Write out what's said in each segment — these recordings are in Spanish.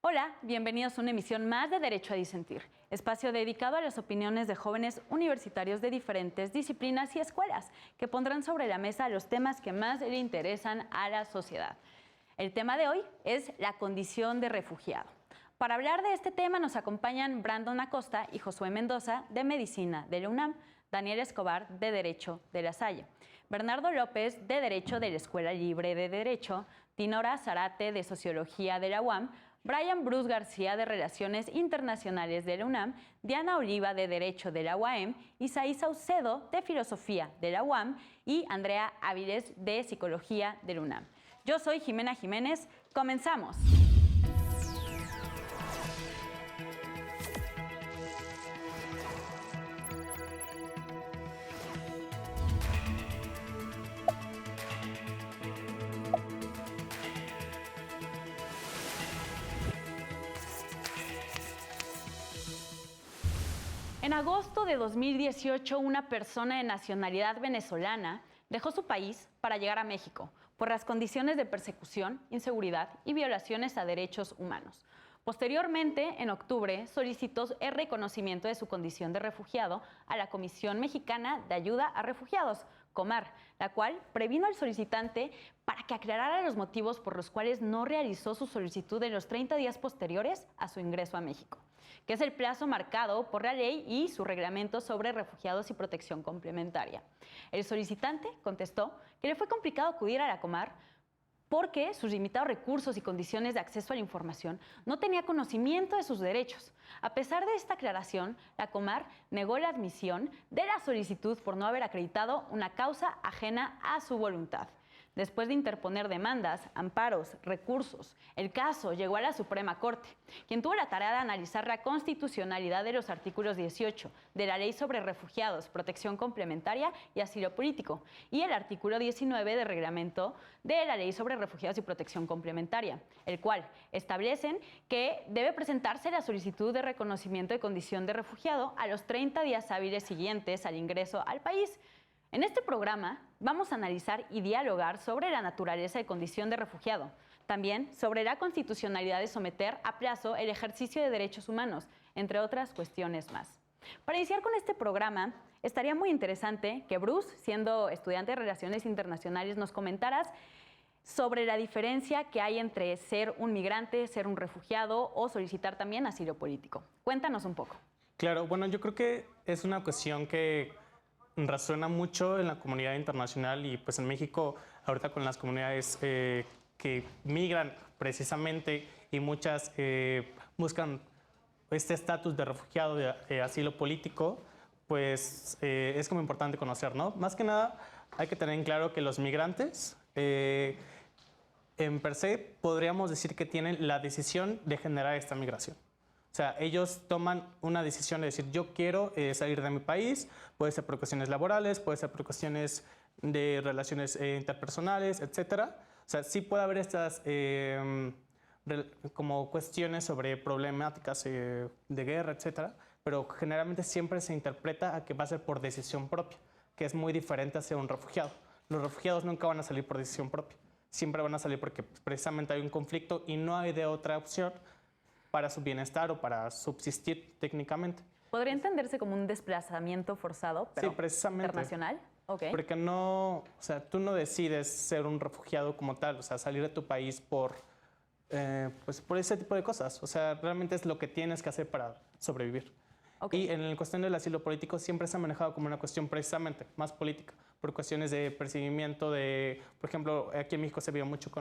Hola, bienvenidos a una emisión más de Derecho a Disentir, espacio dedicado a las opiniones de jóvenes universitarios de diferentes disciplinas y escuelas que pondrán sobre la mesa los temas que más le interesan a la sociedad. El tema de hoy es la condición de refugiado. Para hablar de este tema nos acompañan Brandon Acosta y Josué Mendoza de Medicina de la UNAM, Daniel Escobar de Derecho de La Salle, Bernardo López de Derecho de la Escuela Libre de Derecho, Dinora Zarate de Sociología de la UAM, Brian Bruce García de Relaciones Internacionales de la UNAM, Diana Oliva de Derecho de la UAM, Isaí Saucedo de Filosofía de la UAM y Andrea Áviles de Psicología de la UNAM. Yo soy Jimena Jiménez. ¡Comenzamos! En agosto de 2018, una persona de nacionalidad venezolana dejó su país para llegar a México por las condiciones de persecución, inseguridad y violaciones a derechos humanos. Posteriormente, en octubre, solicitó el reconocimiento de su condición de refugiado a la Comisión Mexicana de Ayuda a Refugiados, Comar, la cual previno al solicitante para que aclarara los motivos por los cuales no realizó su solicitud en los 30 días posteriores a su ingreso a México, que es el plazo marcado por la ley y su reglamento sobre refugiados y protección complementaria. El solicitante contestó que le fue complicado acudir a la Comar porque sus limitados recursos y condiciones de acceso a la información no tenía conocimiento de sus derechos. A pesar de esta aclaración, la Comar negó la admisión de la solicitud por no haber acreditado una causa ajena a su voluntad. Después de interponer demandas, amparos, recursos, el caso llegó a la Suprema Corte, quien tuvo la tarea de analizar la constitucionalidad de los artículos 18 de la Ley sobre Refugiados, Protección Complementaria y Asilo Político y el artículo 19 del Reglamento de la Ley sobre Refugiados y Protección Complementaria, el cual establecen que debe presentarse la solicitud de reconocimiento de condición de refugiado a los 30 días hábiles siguientes al ingreso al país. En este programa vamos a analizar y dialogar sobre la naturaleza de condición de refugiado, también sobre la constitucionalidad de someter a plazo el ejercicio de derechos humanos, entre otras cuestiones más. Para iniciar con este programa, estaría muy interesante que Bruce, siendo estudiante de Relaciones Internacionales, nos comentaras sobre la diferencia que hay entre ser un migrante, ser un refugiado o solicitar también asilo político. Cuéntanos un poco. Claro, bueno, yo creo que es una cuestión que resuena mucho en la comunidad internacional y pues en México ahorita con las comunidades que migran precisamente y muchas buscan este estatus de refugiado, de asilo político, pues es como importante conocer, ¿no? Más que nada hay que tener en claro que los migrantes en per se podríamos decir que tienen la decisión de generar esta migración. O sea, ellos toman una decisión de decir, yo quiero salir de mi país, puede ser por cuestiones laborales, puede ser por cuestiones de relaciones interpersonales, etcétera. O sea, sí puede haber estas como cuestiones sobre problemáticas de guerra, etcétera, pero generalmente siempre se interpreta a que va a ser por decisión propia, que es muy diferente a ser un refugiado. Los refugiados nunca van a salir por decisión propia, siempre van a salir porque precisamente hay un conflicto y no hay de otra opción para su bienestar o para subsistir técnicamente. ¿Podría entenderse como un desplazamiento forzado, pero sí, precisamente, internacional? Okay. Porque no, o sea, tú no decides ser un refugiado como tal, o sea, salir de tu país pues por ese tipo de cosas. O sea, realmente es lo que tienes que hacer para sobrevivir. Okay. Y en la cuestión del asilo político siempre se ha manejado como una cuestión precisamente más política, por cuestiones de perseguimiento de, por ejemplo, aquí en México se vio mucho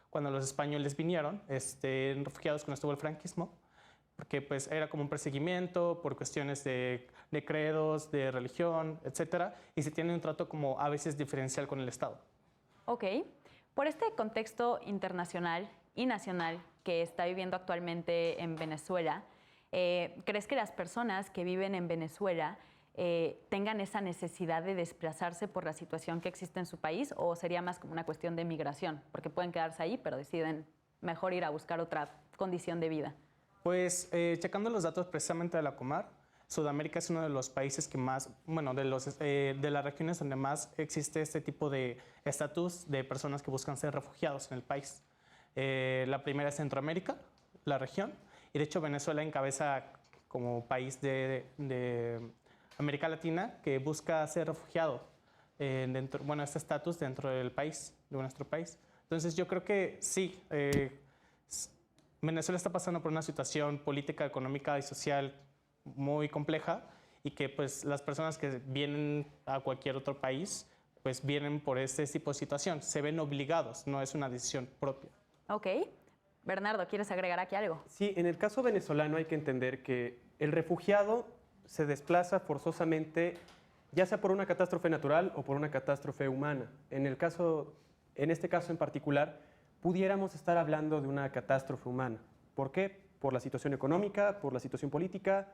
cuando los españoles vinieron, refugiados cuando estuvo el franquismo, porque pues era como un perseguimiento por cuestiones de credos, de religión, etcétera, y se tiene un trato como a veces diferencial con el Estado. Ok. Por este contexto internacional y nacional que está viviendo actualmente en Venezuela, ¿crees que las personas que viven en Venezuela tengan esa necesidad de desplazarse por la situación que existe en su país, o sería más como una cuestión de migración, porque pueden quedarse ahí pero deciden mejor ir a buscar otra condición de vida? Pues checando los datos precisamente de la Comar, Sudamérica es uno de los países que más, bueno, de las regiones donde más existe este tipo de estatus de personas que buscan ser refugiados en el país. La primera es Centroamérica, la región. Y de hecho Venezuela encabeza como país de América Latina que busca ser refugiado, este estatus dentro del país, de nuestro país. Entonces yo creo que sí, Venezuela está pasando por una situación política, económica y social muy compleja y que pues las personas que vienen a cualquier otro país pues vienen por este tipo de situación, se ven obligados, no es una decisión propia. Ok. Bernardo, ¿quieres agregar aquí algo? Sí, en el caso venezolano hay que entender que el refugiado se desplaza forzosamente, ya sea por una catástrofe natural o por una catástrofe humana. En este caso en particular, pudiéramos estar hablando de una catástrofe humana. ¿Por qué? Por la situación económica, por la situación política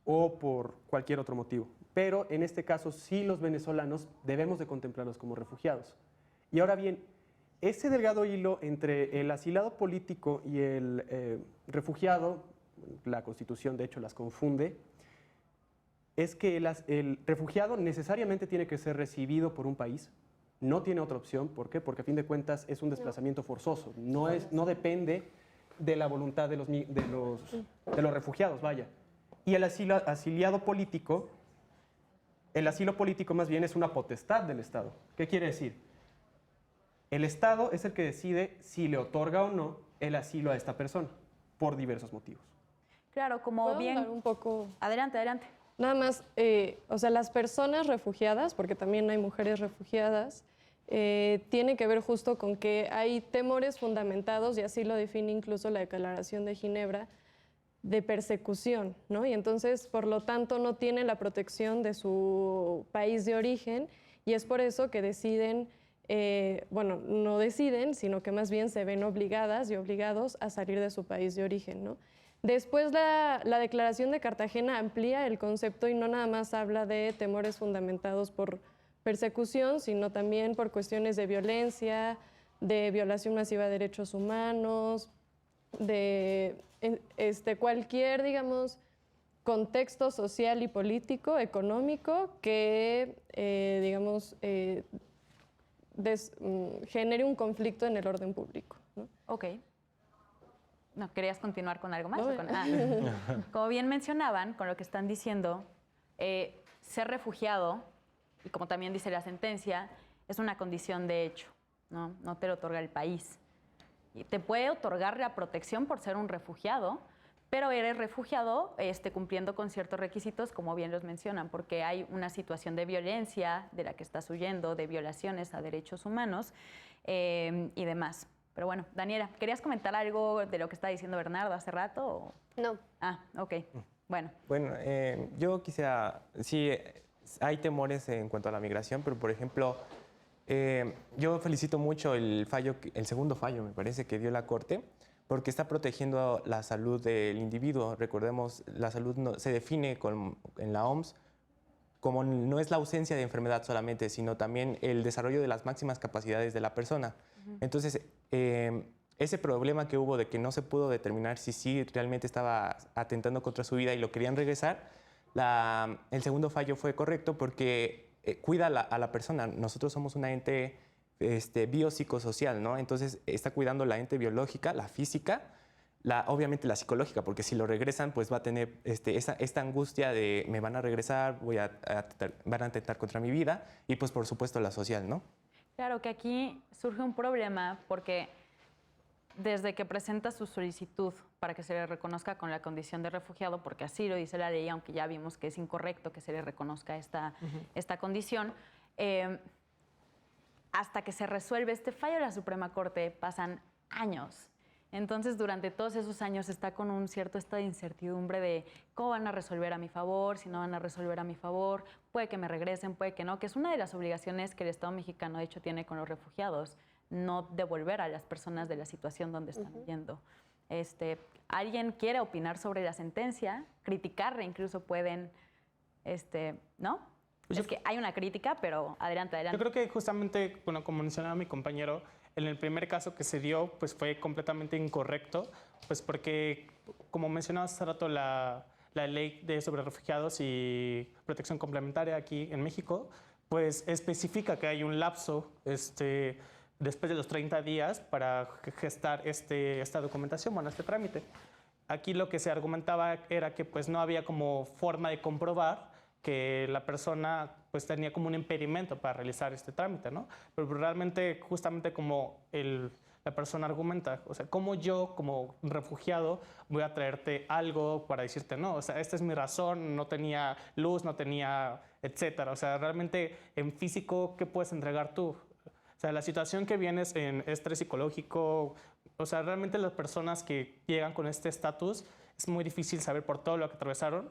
o por cualquier otro motivo. Pero en este caso sí los venezolanos debemos de contemplarlos como refugiados. Y ahora bien, ese delgado hilo entre el asilado político y el refugiado, la Constitución de hecho las confunde, es que el refugiado necesariamente tiene que ser recibido por un país, no tiene otra opción. ¿Por qué? Porque a fin de cuentas es un desplazamiento forzoso, no depende de la voluntad de los refugiados, vaya. Y el asilo político más bien es una potestad del Estado. ¿Qué quiere decir? El Estado es el que decide si le otorga o no el asilo a esta persona, por diversos motivos. Claro, como ¿Puedo bien... hablar un poco? Adelante, adelante. Nada más, o sea, las personas refugiadas, porque también hay mujeres refugiadas, tiene que ver justo con que hay temores fundamentados, y así lo define incluso la Declaración de Ginebra, de persecución, ¿no? Y entonces, por lo tanto, no tienen la protección de su país de origen, y es por eso que deciden, bueno, no deciden, sino que más bien se ven obligadas y obligados a salir de su país de origen, ¿no? Después la Declaración de Cartagena amplía el concepto y no nada más habla de temores fundamentados por persecución, sino también por cuestiones de violencia, de violación masiva de derechos humanos, de cualquier, digamos, contexto social y político, económico que, digamos, genere un conflicto en el orden público, ¿no? Ok. No, ¿querías continuar con algo más? No, Como bien mencionaban, con lo que están diciendo, ser refugiado, y como también dice la sentencia, es una condición de hecho, ¿no? No te lo otorga el país. Y te puede otorgar la protección por ser un refugiado, pero eres refugiado cumpliendo con ciertos requisitos, como bien los mencionan, porque hay una situación de violencia de la que estás huyendo, de violaciones a derechos humanos y demás. Pero bueno, Daniela, ¿querías comentar algo de lo que está diciendo Bernardo hace rato? ¿O? No. Ah, ok. Bueno. Bueno, yo quisiera, sí, hay temores en cuanto a la migración, pero por ejemplo, yo felicito mucho el segundo fallo, me parece, que dio la Corte, porque está protegiendo la salud del individuo. Recordemos, la salud se define en la OMS como no es la ausencia de enfermedad solamente, sino también el desarrollo de las máximas capacidades de la persona. Entonces, ese problema que hubo de que no se pudo determinar si sí realmente estaba atentando contra su vida y lo querían regresar, el segundo fallo fue correcto porque cuida a la persona. Nosotros somos una ente biopsicosocial, ¿no? Entonces, está cuidando la ente biológica, la física, obviamente la psicológica, porque si lo regresan, pues va a tener esta angustia de me van a regresar, van a atentar contra mi vida y pues por supuesto la social, ¿no? Claro que aquí surge un problema porque desde que presenta su solicitud para que se le reconozca con la condición de refugiado, porque así lo dice la ley, aunque ya vimos que es incorrecto que se le reconozca esta condición, hasta que se resuelve este fallo de la Suprema Corte pasan años. Entonces, durante todos esos años está con un cierto estado de incertidumbre de cómo van a resolver a mi favor, si no van a resolver a mi favor, puede que me regresen, puede que no, que es una de las obligaciones que el Estado mexicano, de hecho, tiene con los refugiados, no devolver a las personas de la situación donde están viviendo. ¿Alguien quiere opinar sobre la sentencia? Criticarla incluso pueden, ¿no? Pues es que hay una crítica, pero adelante, adelante. Yo creo que justamente, bueno, como mencionaba mi compañero, en el primer caso que se dio, pues fue completamente incorrecto, pues porque, como mencionaba hace rato, la ley sobre refugiados y protección complementaria aquí en México, pues especifica que hay un lapso después de los 30 días para gestar esta documentación, bueno, este trámite. aquí lo que se argumentaba era que pues no había como forma de comprobar que la persona pues tenía como un impedimento para realizar este trámite, ¿no? Pero realmente, justamente como la persona argumenta, o sea, ¿cómo yo como refugiado voy a traerte algo para decirte no? O sea, esta es mi razón, no tenía luz, no tenía, etcétera. O sea, realmente en físico, ¿qué puedes entregar tú? O sea, la situación que vienes en estrés psicológico, o sea, realmente las personas que llegan con este estatus, es muy difícil saber por todo lo que atravesaron,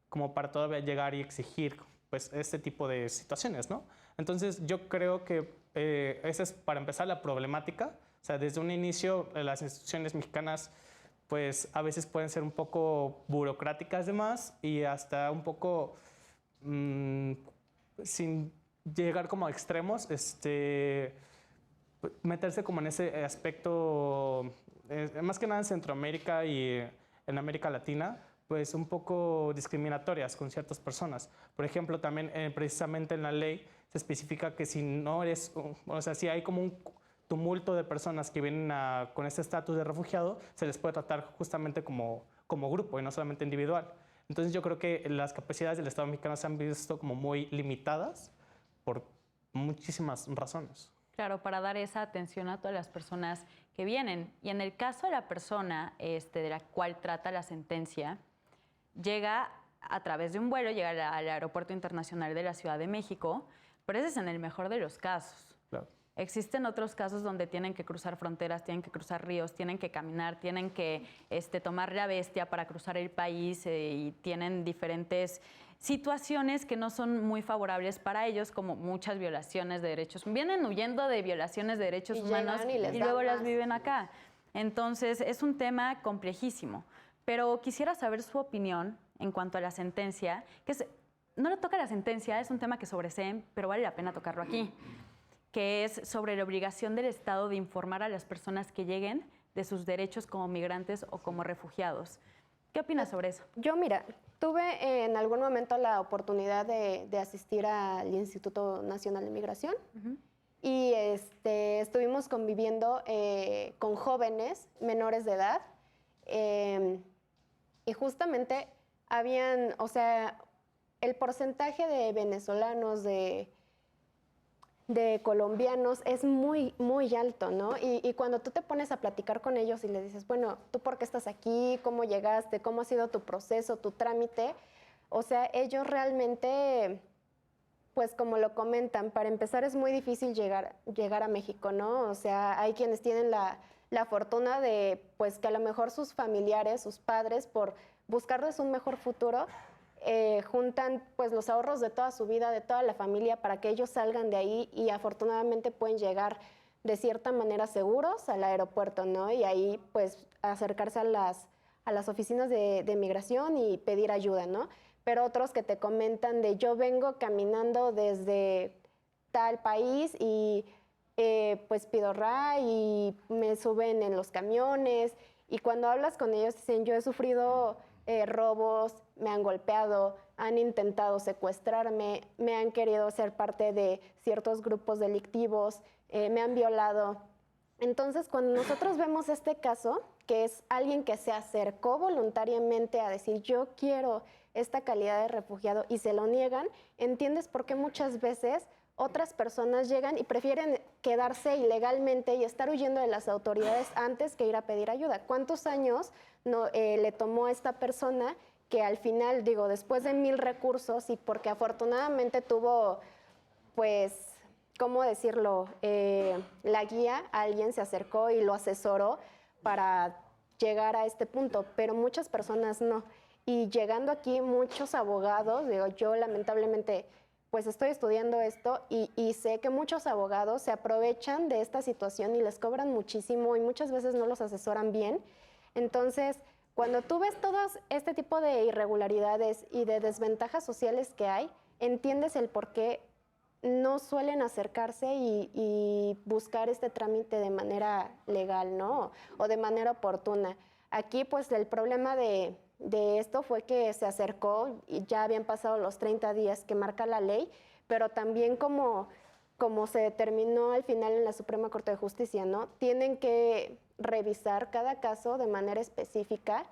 como para todavía llegar y exigir pues este tipo de situaciones, ¿no? Entonces yo creo que esa es para empezar la problemática. O sea, desde un inicio las instituciones mexicanas pues a veces pueden ser un poco burocráticas de más y hasta un poco sin llegar como a extremos, meterse como en ese aspecto, más que nada en Centroamérica y en América Latina, pues un poco discriminatorias con ciertas personas. Por ejemplo, también precisamente en la ley se especifica que si no eres, o sea, si hay como un tumulto de personas que vienen con este estatus de refugiado, se les puede tratar justamente como grupo y no solamente individual. Entonces yo creo que las capacidades del Estado mexicano se han visto como muy limitadas por muchísimas razones. Claro, para dar esa atención a todas las personas que vienen. Y en el caso de la persona de la cual trata la sentencia, llega a través de un vuelo, llega al Aeropuerto Internacional de la Ciudad de México, pero ese es en el mejor de los casos. Claro. Existen otros casos donde tienen que cruzar fronteras, tienen que cruzar ríos, tienen que caminar, tienen que tomar la bestia para cruzar el país y tienen diferentes situaciones que no son muy favorables para ellos, como muchas violaciones de derechos. Vienen huyendo de violaciones de derechos humanos y luego las viven acá. Entonces, es un tema complejísimo. Pero quisiera saber su opinión en cuanto a la sentencia, no le toca la sentencia, es un tema que sobreseen, pero vale la pena tocarlo aquí, que es sobre la obligación del Estado de informar a las personas que lleguen de sus derechos como migrantes o como refugiados. ¿Qué opinas sobre eso? Yo, mira, tuve en algún momento la oportunidad de asistir al Instituto Nacional de Migración y estuvimos conviviendo con jóvenes menores de edad y justamente habían, o sea, el porcentaje de venezolanos, de colombianos es muy, muy alto, ¿no? Y cuando tú te pones a platicar con ellos y les dices, bueno, ¿tú por qué estás aquí? ¿Cómo llegaste? ¿Cómo ha sido tu proceso, tu trámite? O sea, ellos realmente, pues como lo comentan, para empezar es muy difícil llegar a México, ¿no? O sea, hay quienes tienen la fortuna de, pues que a lo mejor sus familiares, sus padres, por buscarles un mejor futuro, juntan pues los ahorros de toda su vida, de toda la familia, para que ellos salgan de ahí y afortunadamente pueden llegar de cierta manera seguros al aeropuerto, ¿no? Y ahí pues acercarse a las oficinas de migración y pedir ayuda, ¿no? Pero otros que te comentan de yo vengo caminando desde tal país y pues pido RA y me suben en los camiones y cuando hablas con ellos dicen yo he sufrido robos, me han golpeado, han intentado secuestrarme, me han querido ser parte de ciertos grupos delictivos, me han violado. Entonces, cuando nosotros vemos este caso, que es alguien que se acercó voluntariamente a decir yo quiero esta calidad de refugiado y se lo niegan, entiendes por qué muchas veces otras personas llegan y prefieren quedarse ilegalmente y estar huyendo de las autoridades antes que ir a pedir ayuda. ¿Cuántos años le tomó a esta persona que al final, digo, después de 1000 recursos y porque afortunadamente tuvo, pues, ¿cómo decirlo? La guía, alguien se acercó y lo asesoró para llegar a este punto, pero muchas personas no. Y llegando aquí, muchos abogados, digo, yo lamentablemente pues estoy estudiando esto y sé que muchos abogados se aprovechan de esta situación y les cobran muchísimo y muchas veces no los asesoran bien. Entonces, cuando tú ves todo este tipo de irregularidades y de desventajas sociales que hay, entiendes el por qué no suelen acercarse y buscar este trámite de manera legal, ¿no? O de manera oportuna. Aquí, pues, el problema de esto fue que se acercó y ya habían pasado los 30 días que marca la ley, pero también como se determinó al final en la Suprema Corte de Justicia, ¿no? Tienen que revisar cada caso de manera específica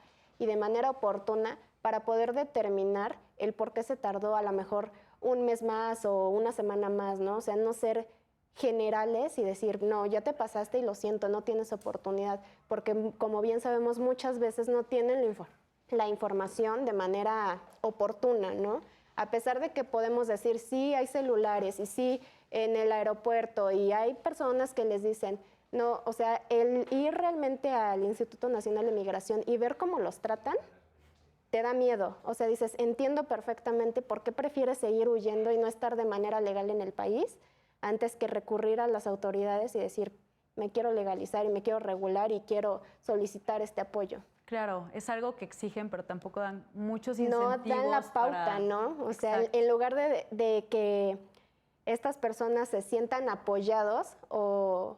y de manera oportuna para poder determinar el por qué se tardó a lo mejor un mes más o una semana más, ¿no? O sea, no ser generales y decir, no, ya te pasaste y lo siento, no tienes oportunidad, porque como bien sabemos, muchas veces no tienen la información de manera oportuna, ¿no? A pesar de que podemos decir, sí, hay celulares y sí, en el aeropuerto y hay personas que les dicen, no, o sea, el ir realmente al Instituto Nacional de Migración y ver cómo los tratan, te da miedo. O sea, dices, entiendo perfectamente por qué prefieres seguir huyendo y no estar de manera legal en el país antes que recurrir a las autoridades y decir, me quiero legalizar y me quiero regular y quiero solicitar este apoyo. Claro, es algo que exigen, pero tampoco dan muchos No incentivos. dan la pauta, para... ¿no? O sea, Exacto. en lugar de que estas personas se sientan apoyados o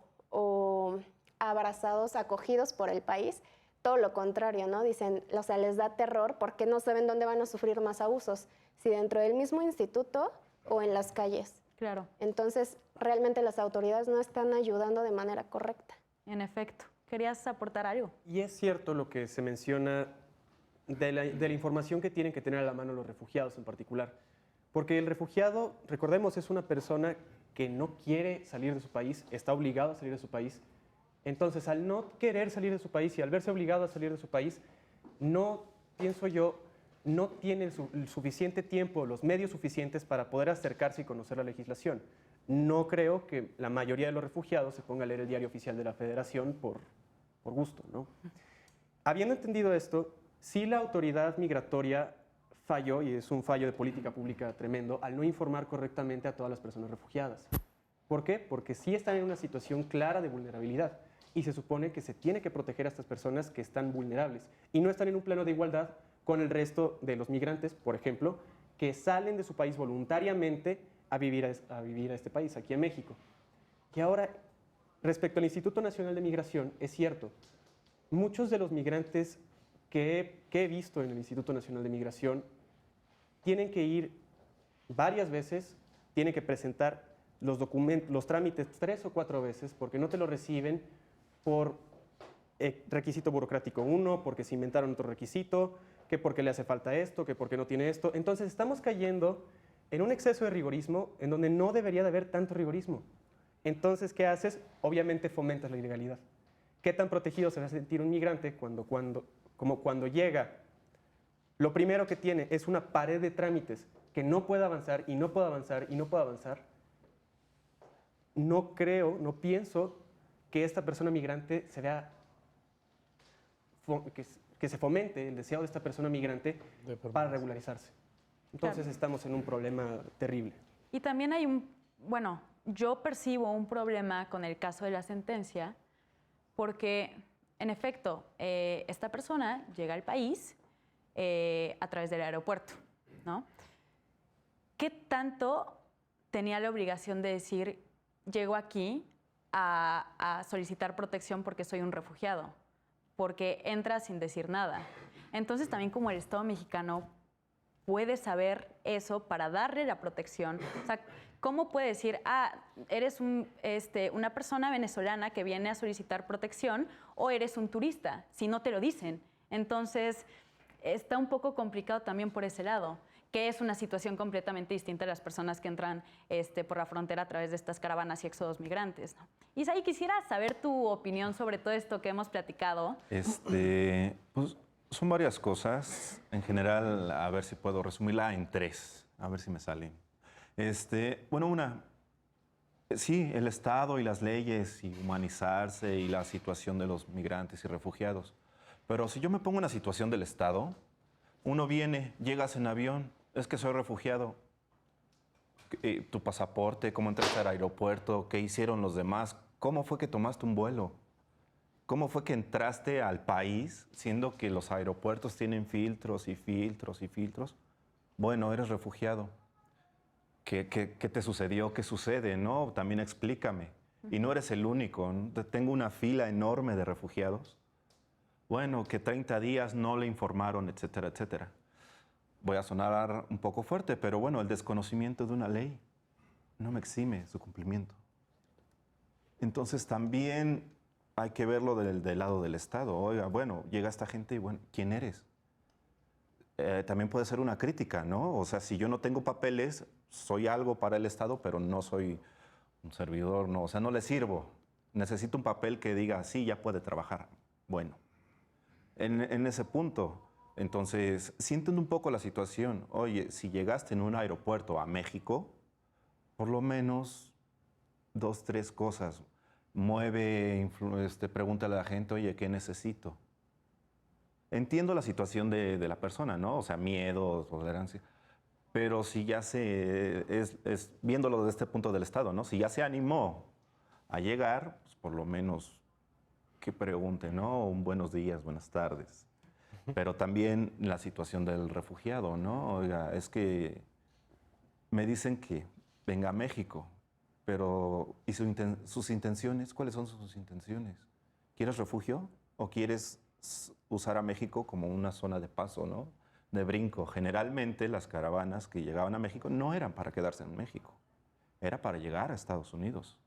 abrazados, acogidos por el país, todo lo contrario, ¿no? Dicen, o sea, les da terror porque no saben dónde van a sufrir más abusos, si dentro del mismo instituto o en las calles. Claro, Entonces, realmente las autoridades no están ayudando de manera correcta. en efecto. ¿Querías aportar algo? Y es cierto lo que se menciona de la información que tienen que tener a la mano los refugiados en particular. Porque el refugiado, recordemos, es una persona que no quiere salir de su país, está obligado a salir de su país. Entonces, al no querer salir de su país y al verse obligado a salir de su país, no, pienso yo, no tiene el suficiente tiempo, los medios suficientes para poder acercarse y conocer la legislación. No creo que la mayoría de los refugiados se ponga a leer el diario oficial de la Federación por gusto, ¿no? Habiendo entendido esto, sí la autoridad migratoria falló, y es un fallo de política pública tremendo, al no informar correctamente a todas las personas refugiadas. ¿Por qué? Porque sí están en una situación clara de vulnerabilidad y se supone que se tiene que proteger a estas personas que están vulnerables y no están en un plano de igualdad con el resto de los migrantes, por ejemplo, que salen de su país voluntariamente a vivir a este país, aquí en México. Y ahora, respecto al Instituto Nacional de Migración, es cierto, muchos de los migrantes que he visto en el Instituto Nacional de Migración tienen que ir varias veces, tienen que presentar los documentos, los trámites 3 o 4 veces porque no te lo reciben por requisito burocrático 1, porque se inventaron otro requisito, que porque le hace falta esto, que porque no tiene esto. Entonces estamos cayendo en un exceso de rigorismo en donde no debería de haber tanto rigorismo. Entonces, ¿qué haces? Obviamente fomentas la ilegalidad. ¿Qué tan protegido se va a sentir un migrante cuando llega? Lo primero que tiene es una pared de trámites que no puede avanzar y no puede avanzar y no puede avanzar. No creo, no pienso que esta persona migrante se vea, que se fomente el deseo de esta persona migrante para regularizarse. Entonces Claro. estamos en un problema terrible. Y también hay bueno, yo percibo un problema con el caso de la sentencia porque, en efecto, esta persona llega al país a través del aeropuerto, ¿no? ¿Qué tanto tenía la obligación de decir, llego aquí a solicitar protección porque soy un refugiado? Porque entra sin decir nada. Entonces, también como el Estado mexicano puede saber eso para darle la protección. O sea, ¿cómo puede decir, eres una persona venezolana que viene a solicitar protección o eres un turista, si no te lo dicen? Entonces, está un poco complicado también por ese lado, que es una situación completamente distinta a las personas que entran por la frontera a través de estas caravanas y éxodos migrantes, ¿no? Isaí, quisiera saber tu opinión sobre todo esto que hemos platicado. Pues son varias cosas. En general, a ver si puedo resumirla en 3, a ver si me salen. Bueno, sí, el Estado y las leyes y humanizarse y la situación de los migrantes y refugiados. Pero si yo me pongo en la situación del Estado, uno viene, llegas en avión, es que soy refugiado. Tu pasaporte, cómo entraste al aeropuerto, qué hicieron los demás, cómo fue que tomaste un vuelo. ¿Cómo fue que entraste al país siendo que los aeropuertos tienen filtros y filtros y filtros? Bueno, eres refugiado. ¿Qué te sucedió? ¿Qué sucede? No, también explícame. Y no eres el único, ¿no? Tengo una fila enorme de refugiados. Bueno, que 30 días no le informaron, etcétera, etcétera. Voy a sonar un poco fuerte, pero bueno, el desconocimiento de una ley no me exime su cumplimiento. Entonces también hay que verlo del lado del Estado. Oiga, bueno, llega esta gente y bueno, ¿quién eres? también puede ser una crítica, ¿no? O sea, si yo no tengo papeles, soy algo para el Estado, pero no soy un servidor, no, o sea, no le sirvo. Necesito un papel que diga, sí, ya puede trabajar. Bueno, en ese punto, entonces, sienten un poco la situación. Oye, si llegaste en un aeropuerto a México, por lo menos 2, 3 cosas. Mueve, pregúntale a la gente, oye, ¿qué necesito? Entiendo la situación de la persona, ¿no? O sea, miedo, tolerancia. Pero si ya viéndolo desde este punto del Estado, ¿no? Si ya se animó a llegar, pues por lo menos que pregunte, ¿no? Un buenos días, buenas tardes. Pero también la situación del refugiado, ¿no? Oiga, es que me dicen que venga a México, pero ¿y sus intenciones? ¿Cuáles son sus intenciones? ¿Quieres refugio o quieres usar a México como una zona de paso, ¿no? De brinco? Generalmente las caravanas que llegaban a México no eran para quedarse en México, era para llegar a Estados Unidos.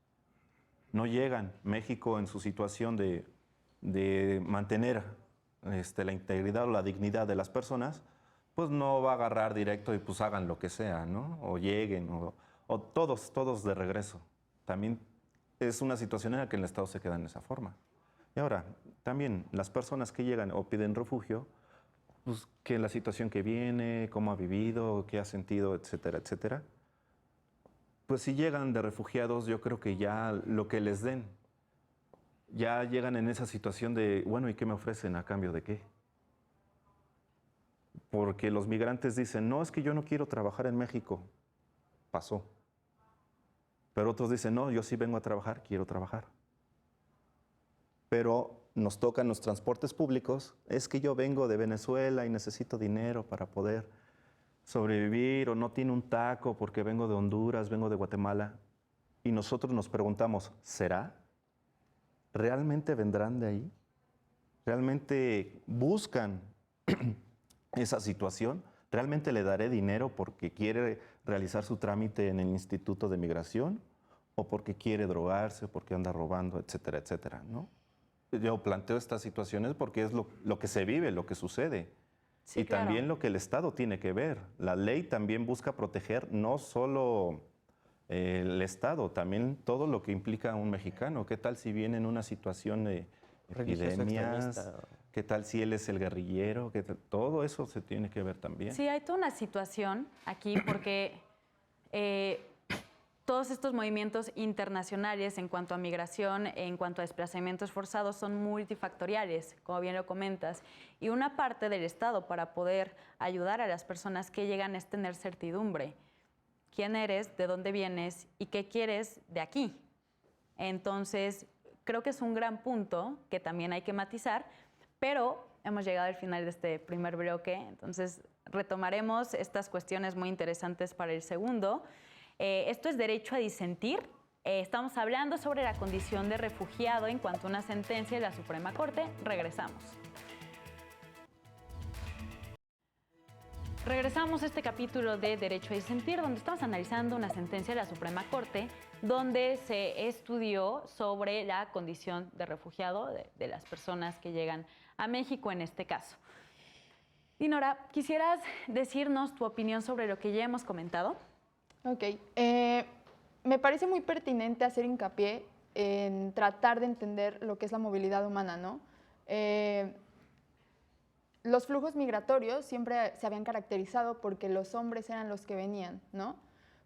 No llegan. México en su situación de mantener la integridad o la dignidad de las personas, pues no va a agarrar directo y pues hagan lo que sea, ¿no? O lleguen, o todos de regreso. También es una situación en la que el Estado se queda en esa forma. Y ahora, también las personas que llegan o piden refugio, pues que la situación que viene, cómo ha vivido, qué ha sentido, etcétera, etcétera. Pues si llegan de refugiados, yo creo que ya lo que les den, ya llegan en esa situación de, bueno, ¿y qué me ofrecen a cambio de qué? Porque los migrantes dicen, no, es que yo no quiero trabajar en México. Pasó. Pero otros dicen, no, yo sí vengo a trabajar, quiero trabajar. Pero nos tocan los transportes públicos, es que yo vengo de Venezuela y necesito dinero para poder sobrevivir, o no tiene un taco porque vengo de Honduras, vengo de Guatemala. Y nosotros nos preguntamos, ¿será? ¿Realmente vendrán de ahí? ¿Realmente buscan esa situación? ¿Realmente le daré dinero porque quiere realizar su trámite en el Instituto de Migración? ¿O porque quiere drogarse, o porque anda robando, etcétera, etcétera, ¿no? Yo planteo estas situaciones porque es lo que se vive, lo que sucede. Sí, y claro. también lo que el Estado tiene que ver. La ley también busca proteger no solo el Estado, también todo lo que implica a un mexicano. ¿Qué tal si viene en una situación de Religioso epidemias? extremista. ¿Qué tal si él es el guerrillero? Todo eso se tiene que ver también. Sí, hay toda una situación aquí porque todos estos movimientos internacionales en cuanto a migración, en cuanto a desplazamientos forzados, son multifactoriales, como bien lo comentas. Y una parte del Estado para poder ayudar a las personas que llegan es tener certidumbre. ¿Quién eres? ¿De dónde vienes? ¿Y qué quieres de aquí? Entonces, creo que es un gran punto que también hay que matizar, pero hemos llegado al final de este primer bloque, entonces retomaremos estas cuestiones muy interesantes para el segundo. Esto es derecho a disentir. Estamos hablando sobre la condición de refugiado en cuanto a una sentencia de la Suprema Corte. Regresamos. Regresamos a este capítulo de Derecho a Disentir, donde estamos analizando una sentencia de la Suprema Corte, donde se estudió sobre la condición de refugiado de las personas que llegan a México en este caso. Dinora, ¿quisieras decirnos tu opinión sobre lo que ya hemos comentado? Ok. Me parece muy pertinente hacer hincapié en tratar de entender lo que es la movilidad humana, ¿no? Los flujos migratorios siempre se habían caracterizado porque los hombres eran los que venían, ¿no?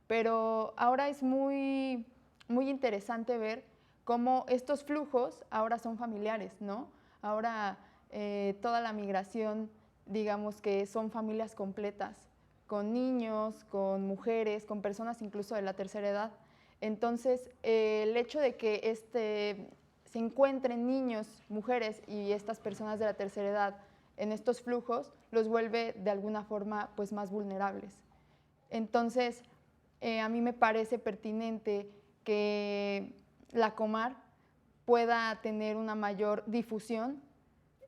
Pero ahora es muy interesante ver cómo estos flujos ahora son familiares, ¿no? Ahora toda la migración, digamos que son familias completas, con niños, con mujeres, con personas incluso de la tercera edad. Entonces, el hecho de que se encuentren niños, mujeres y estas personas de la tercera edad en estos flujos, los vuelve de alguna forma pues, más vulnerables. Entonces, a mí me parece pertinente que la Comar pueda tener una mayor difusión,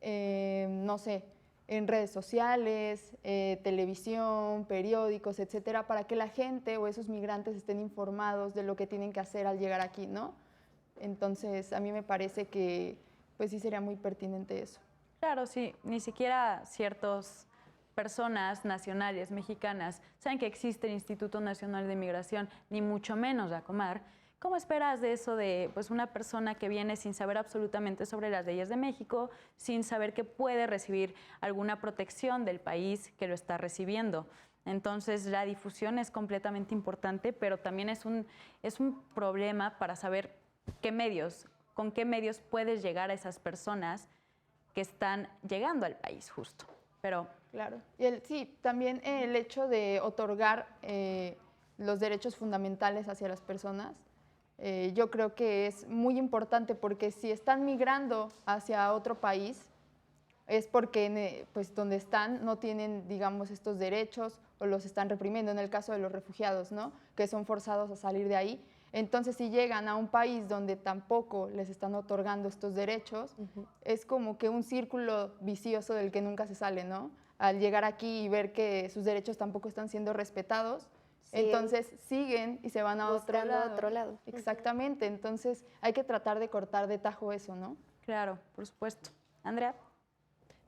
no sé, en redes sociales, televisión, periódicos, etcétera, para que la gente o esos migrantes estén informados de lo que tienen que hacer al llegar aquí, ¿no? Entonces, a mí me parece que pues sí sería muy pertinente eso. Claro, sí, ni siquiera ciertos personas nacionales, mexicanas, saben que existe el Instituto Nacional de Migración, ni mucho menos la Comar. ¿Cómo esperas de eso de pues, una persona que viene sin saber absolutamente sobre las leyes de México, sin saber que puede recibir alguna protección del país que lo está recibiendo? Entonces, la difusión es completamente importante, pero también es un problema para saber con qué medios puedes llegar a esas personas que están llegando al país justo. Pero claro. Y sí, también el hecho de otorgar los derechos fundamentales hacia las personas, yo creo que es muy importante porque si están migrando hacia otro país, es porque pues, donde están no tienen, digamos, estos derechos o los están reprimiendo, en el caso de los refugiados, ¿no? Que son forzados a salir de ahí. Entonces, si llegan a un país donde tampoco les están otorgando estos derechos, es como que un círculo vicioso del que nunca se sale, ¿no? Al llegar aquí y ver que sus derechos tampoco están siendo respetados, entonces siguen y se van a otro lado. Exactamente, entonces hay que tratar de cortar de tajo eso, ¿no? claro, por supuesto. Andrea.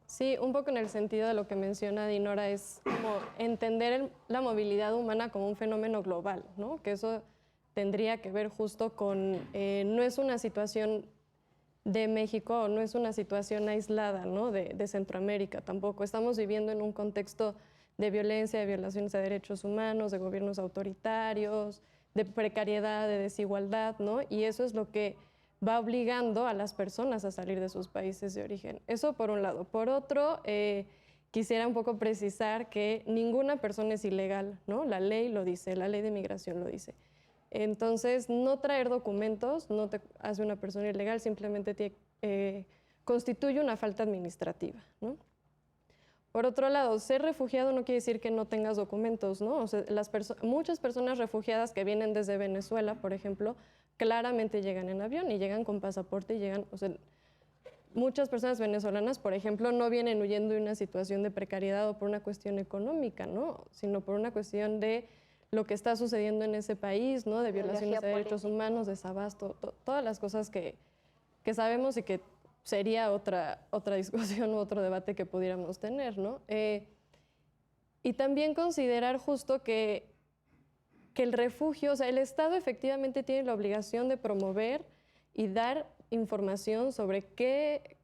Sí, un poco en el sentido de lo que menciona Dinora, es como entender la movilidad humana como un fenómeno global, ¿no? Que eso tendría que ver justo con, no es una situación de México, no es una situación aislada, ¿no? de Centroamérica tampoco. Estamos viviendo en un contexto de violencia, de violaciones a derechos humanos, de gobiernos autoritarios, de precariedad, de desigualdad, ¿no? Y eso es lo que va obligando a las personas a salir de sus países de origen. Eso por un lado. Por otro, quisiera un poco precisar que ninguna persona es ilegal, ¿no? La ley lo dice, la ley de migración lo dice. Entonces, no traer documentos no te hace una persona ilegal, simplemente constituye una falta administrativa, ¿no? Por otro lado, ser refugiado no quiere decir que no tengas documentos, ¿no? O sea, muchas personas refugiadas que vienen desde Venezuela, por ejemplo, claramente llegan en avión y llegan con pasaporte y llegan, o sea, muchas personas venezolanas, por ejemplo, no vienen huyendo de una situación de precariedad o por una cuestión económica, ¿no? Sino por una cuestión de lo que está sucediendo en ese país, ¿no? De violaciones de derechos humanos, desabasto, todas las cosas que sabemos y que sería otra discusión u otro debate que pudiéramos tener, ¿no? Y también considerar justo que el refugio, o sea, el Estado efectivamente tiene la obligación de promover y dar información sobre qué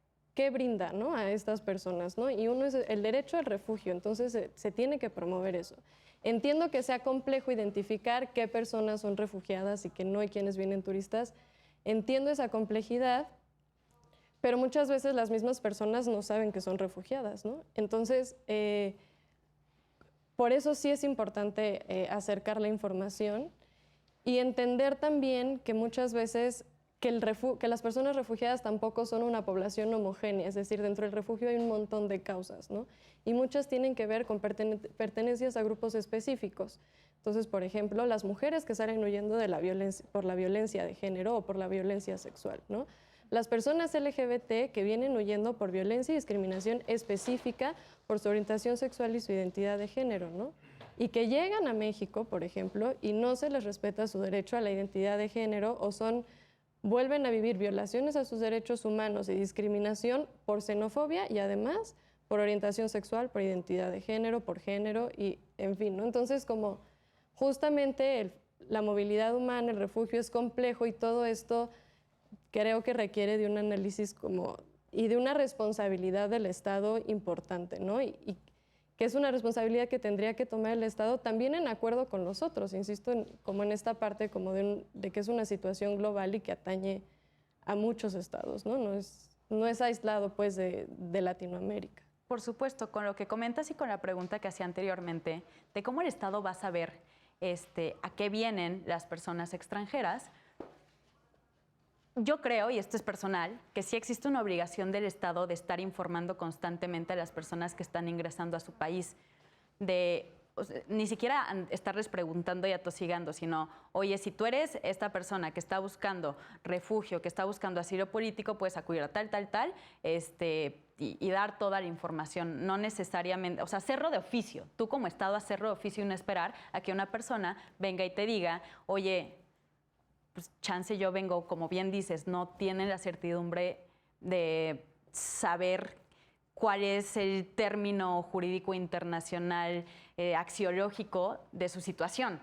brinda, ¿no? A estas personas, ¿no? Y uno es el derecho al refugio, entonces se tiene que promover eso. Entiendo que sea complejo identificar qué personas son refugiadas y que no hay quienes vienen turistas. Entiendo esa complejidad, pero muchas veces las mismas personas no saben que son refugiadas, ¿no? Entonces, por eso sí es importante acercar la información y entender también que muchas veces que las personas refugiadas tampoco son una población homogénea, es decir, dentro del refugio hay un montón de causas, ¿no? Y muchas tienen que ver con pertenencias a grupos específicos. Entonces, por ejemplo, las mujeres que salen huyendo de por la violencia de género o por la violencia sexual, ¿no? Las personas LGBT que vienen huyendo por violencia y discriminación específica por su orientación sexual y su identidad de género, ¿no? Y que llegan a México, por ejemplo, y no se les respeta su derecho a la identidad de género o vuelven a vivir violaciones a sus derechos humanos y discriminación por xenofobia y además por orientación sexual, por identidad de género, por género y en fin, ¿no? Entonces, como justamente la movilidad humana, el refugio es complejo y todo esto creo que requiere de un análisis y de una responsabilidad del Estado importante, ¿no? Y que es una responsabilidad que tendría que tomar el Estado también en acuerdo con los otros, insisto, como en esta parte como de que es una situación global y que atañe a muchos estados, ¿no? No es aislado, pues, de Latinoamérica. Por supuesto, con lo que comentas y con la pregunta que hacía anteriormente, de cómo el Estado va a saber a qué vienen las personas extranjeras, yo creo, y esto es personal, que sí existe una obligación del Estado de estar informando constantemente a las personas que están ingresando a su país, ni siquiera estarles preguntando y atosigando, sino, oye, si tú eres esta persona que está buscando refugio, que está buscando asilo político, puedes acudir a tal, y dar toda la información, no necesariamente, o sea, hacerlo de oficio, tú como Estado hacerlo de oficio y no esperar a que una persona venga y te diga, oye, pues chance yo vengo, como bien dices, no tienen la certidumbre de saber cuál es el término jurídico internacional axiológico de su situación.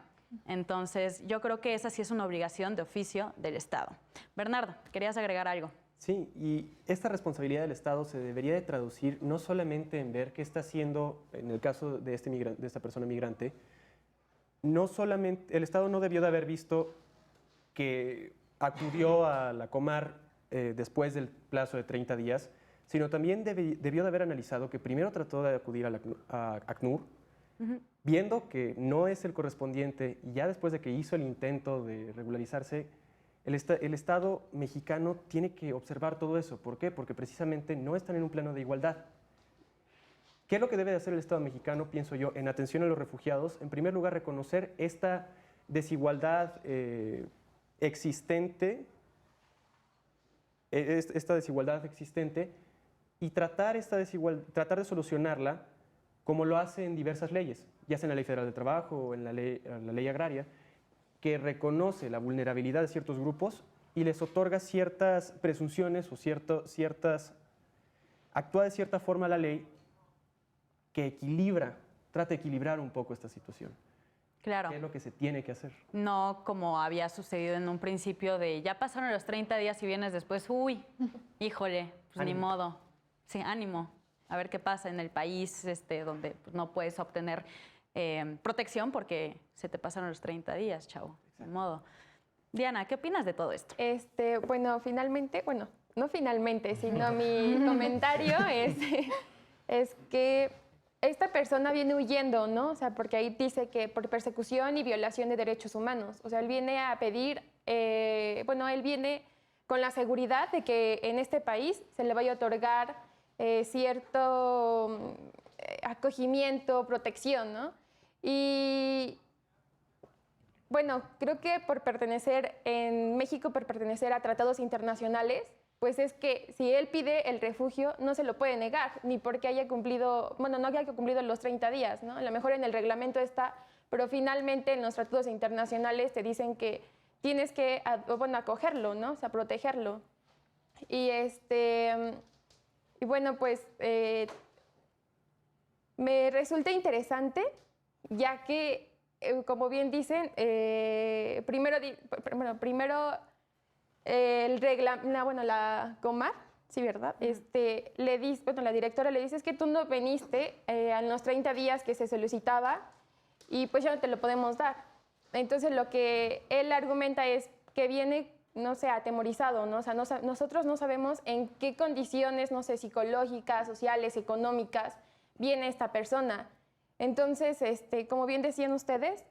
Entonces, yo creo que esa sí es una obligación de oficio del Estado. Bernardo, ¿querías agregar algo? Sí, y esta responsabilidad del Estado se debería de traducir no solamente en ver qué está haciendo, en el caso de, de esta persona migrante, no solamente, el Estado no debió de haber visto que acudió a la Comar después del plazo de 30 días, sino también debió de haber analizado que primero trató de acudir a ACNUR, viendo que no es el correspondiente, y ya después de que hizo el intento de regularizarse, el Estado mexicano tiene que observar todo eso. ¿Por qué? Porque precisamente no están en un plano de igualdad. ¿Qué es lo que debe de hacer el Estado mexicano, pienso yo, en atención a los refugiados? En primer lugar, reconocer esta desigualdad existente, y tratar de solucionarla como lo hace en diversas leyes, ya sea en la Ley Federal del Trabajo o en la ley agraria, que reconoce la vulnerabilidad de ciertos grupos y les otorga ciertas presunciones o actúa de cierta forma la ley que trata de equilibrar un poco esta situación. Claro. ¿Qué es lo que se tiene que hacer? No como había sucedido en un principio de ya pasaron los 30 días y vienes después, uy, híjole, pues ni modo. Sí, ánimo, a ver qué pasa en el país donde pues, no puedes obtener protección porque se te pasaron los 30 días, chavo. Ni modo. Diana, ¿qué opinas de todo esto? Bueno, no finalmente, sino mi comentario es que esta persona viene huyendo, ¿no? O sea, porque ahí dice que por persecución y violación de derechos humanos. O sea, él viene a pedir, él viene con la seguridad de que en este país se le vaya a otorgar cierto acogimiento, protección, ¿no? Y bueno, creo que por pertenecer a tratados internacionales, pues es que si él pide el refugio, no se lo puede negar, ni porque haya cumplido, no haya cumplido los 30 días, ¿no? A lo mejor en el reglamento está, pero finalmente en los tratados internacionales te dicen que tienes que, acogerlo, ¿no? O sea, protegerlo. Y bueno, pues me resulta interesante, ya que, como bien dicen, primero la Comar, sí, ¿verdad? La directora le dice, es que tú no viniste a los 30 días que se solicitaba y pues ya no te lo podemos dar. Entonces, lo que él argumenta es que viene, no sé, atemorizado, ¿no? O sea, nosotros no sabemos en qué condiciones, no sé, psicológicas, sociales, económicas, viene esta persona. Entonces, como bien decían ustedes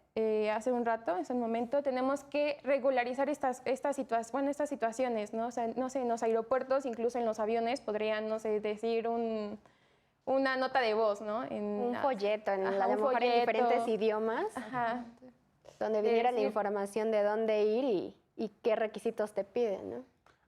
hace un rato, hace un momento, tenemos que regularizar estas situaciones, ¿no? O sea, no sé, en los aeropuertos, incluso en los aviones, podrían, no sé, decir una nota de voz, ¿no? Un folleto, a lo mejor en diferentes idiomas, donde viniera la información de dónde ir y qué requisitos te piden, ¿no?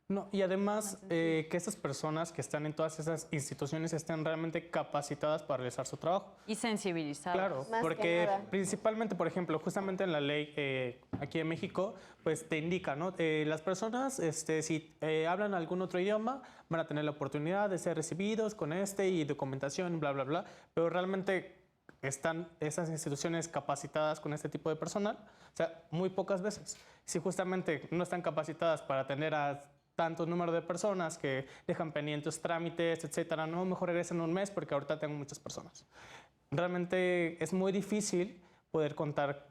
No, y además que estas personas que están en todas esas instituciones estén realmente capacitadas para realizar su trabajo. Y sensibilizadas. Claro, Más porque que nada. principalmente, por ejemplo, justamente en la ley aquí en México, pues te indica, ¿no? Las personas, si hablan algún otro idioma, van a tener la oportunidad de ser recibidos con y documentación, bla, bla, bla. Pero realmente están esas instituciones capacitadas con este tipo de personal, o sea, muy pocas veces. Si justamente no están capacitadas para atender a tantos números de personas que dejan pendientes trámites, etcétera, no, mejor regresen un mes porque ahorita tengo muchas personas. Realmente es muy difícil poder contar,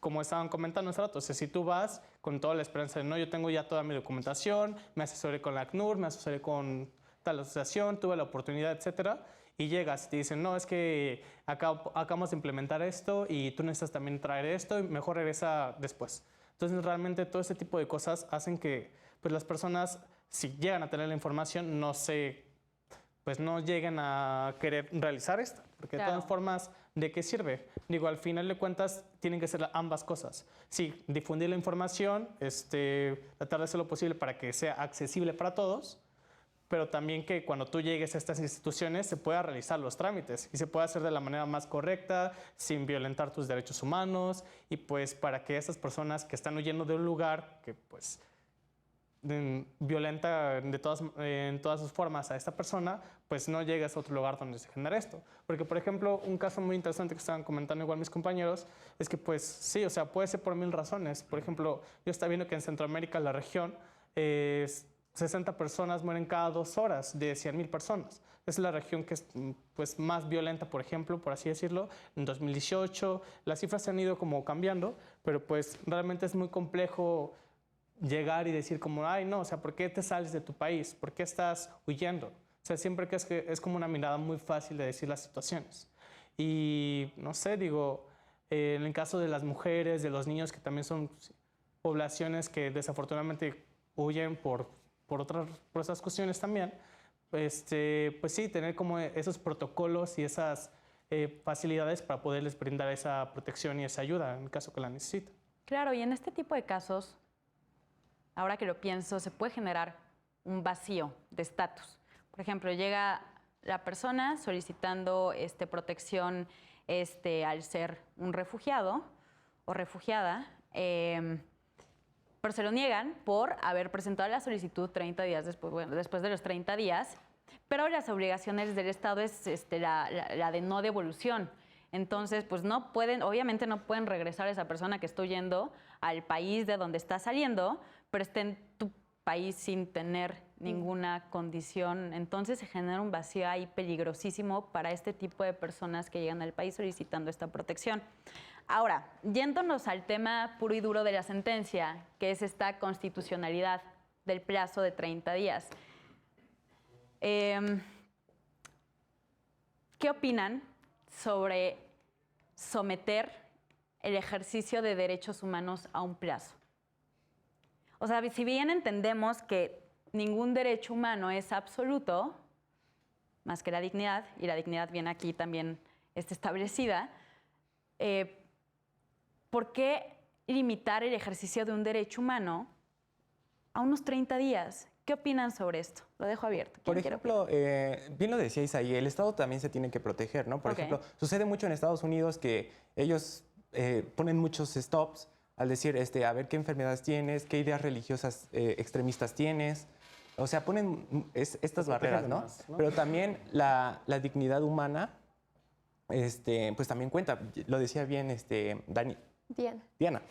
como estaban comentando hace rato, o sea, si tú vas con toda la esperanza de, no, yo tengo ya toda mi documentación, me asesoré con la ACNUR, me asesoré con tal asociación, tuve la oportunidad, etcétera, y llegas y te dicen, no, es que acabamos de implementar esto y tú necesitas también traer esto y mejor regresa después. Entonces, realmente todo este tipo de cosas hacen que pues, las personas, si llegan a tener la información, no lleguen a querer realizar esto. Porque de todas formas, ¿de qué sirve? Digo, al final de cuentas, tienen que ser ambas cosas. Sí, difundir la información, tratar de hacer lo posible para que sea accesible para todos, pero también que cuando tú llegues a estas instituciones se pueda realizar los trámites y se pueda hacer de la manera más correcta, sin violentar tus derechos humanos y pues para que esas personas que están huyendo de un lugar que pues violenta en todas sus formas a esta persona, pues no llegas a otro lugar donde se genera esto. Porque, por ejemplo, un caso muy interesante que estaban comentando igual mis compañeros, es que pues sí, o sea, puede ser por 1000 razones. Por ejemplo, yo estaba viendo que en Centroamérica, la región, 60 personas mueren cada 2 horas de 100.000 personas. Es la región que es pues, más violenta, por ejemplo, por así decirlo. En 2018 las cifras se han ido como cambiando, pero pues realmente es muy complejo llegar y decir como, ay, no, o sea, ¿por qué te sales de tu país? ¿Por qué estás huyendo? O sea, siempre que es como una mirada muy fácil de decir las situaciones. Y no sé, digo, en el caso de las mujeres, de los niños, que también son poblaciones que desafortunadamente huyen por esas cuestiones también, pues sí, tener como esos protocolos y esas facilidades para poderles brindar esa protección y esa ayuda en el caso que la necesiten. Claro, y en este tipo de casos, ahora que lo pienso, se puede generar un vacío de estatus. Por ejemplo, llega la persona solicitando protección al ser un refugiado o refugiada, pero se lo niegan por haber presentado la solicitud 30 días después, bueno, después de los 30 días, pero las obligaciones del Estado es la de no devolución. Entonces, pues no pueden, obviamente no pueden regresar a esa persona que está huyendo al país de donde está saliendo, pero está en tu país sin tener ninguna condición. Entonces se genera un vacío ahí peligrosísimo para este tipo de personas que llegan al país solicitando esta protección. Ahora, yéndonos al tema puro y duro de la sentencia, que es esta constitucionalidad del plazo de 30 días. ¿Qué opinan sobre someter el ejercicio de derechos humanos a un plazo? O sea, si bien entendemos que ningún derecho humano es absoluto, más que la dignidad, y la dignidad viene aquí también establecida, ¿por qué limitar el ejercicio de un derecho humano a unos 30 días? ¿Qué opinan sobre esto? Lo dejo abierto. Por ejemplo, bien lo decía Isaí, el Estado también se tiene que proteger, ¿no? Por ejemplo, sucede mucho en Estados Unidos que ellos ponen muchos stops al decir, a ver qué enfermedades tienes, qué ideas religiosas extremistas tienes. O sea, ponen estas barreras, ¿no? Pero también la dignidad humana, pues también cuenta. Lo decía bien Diana.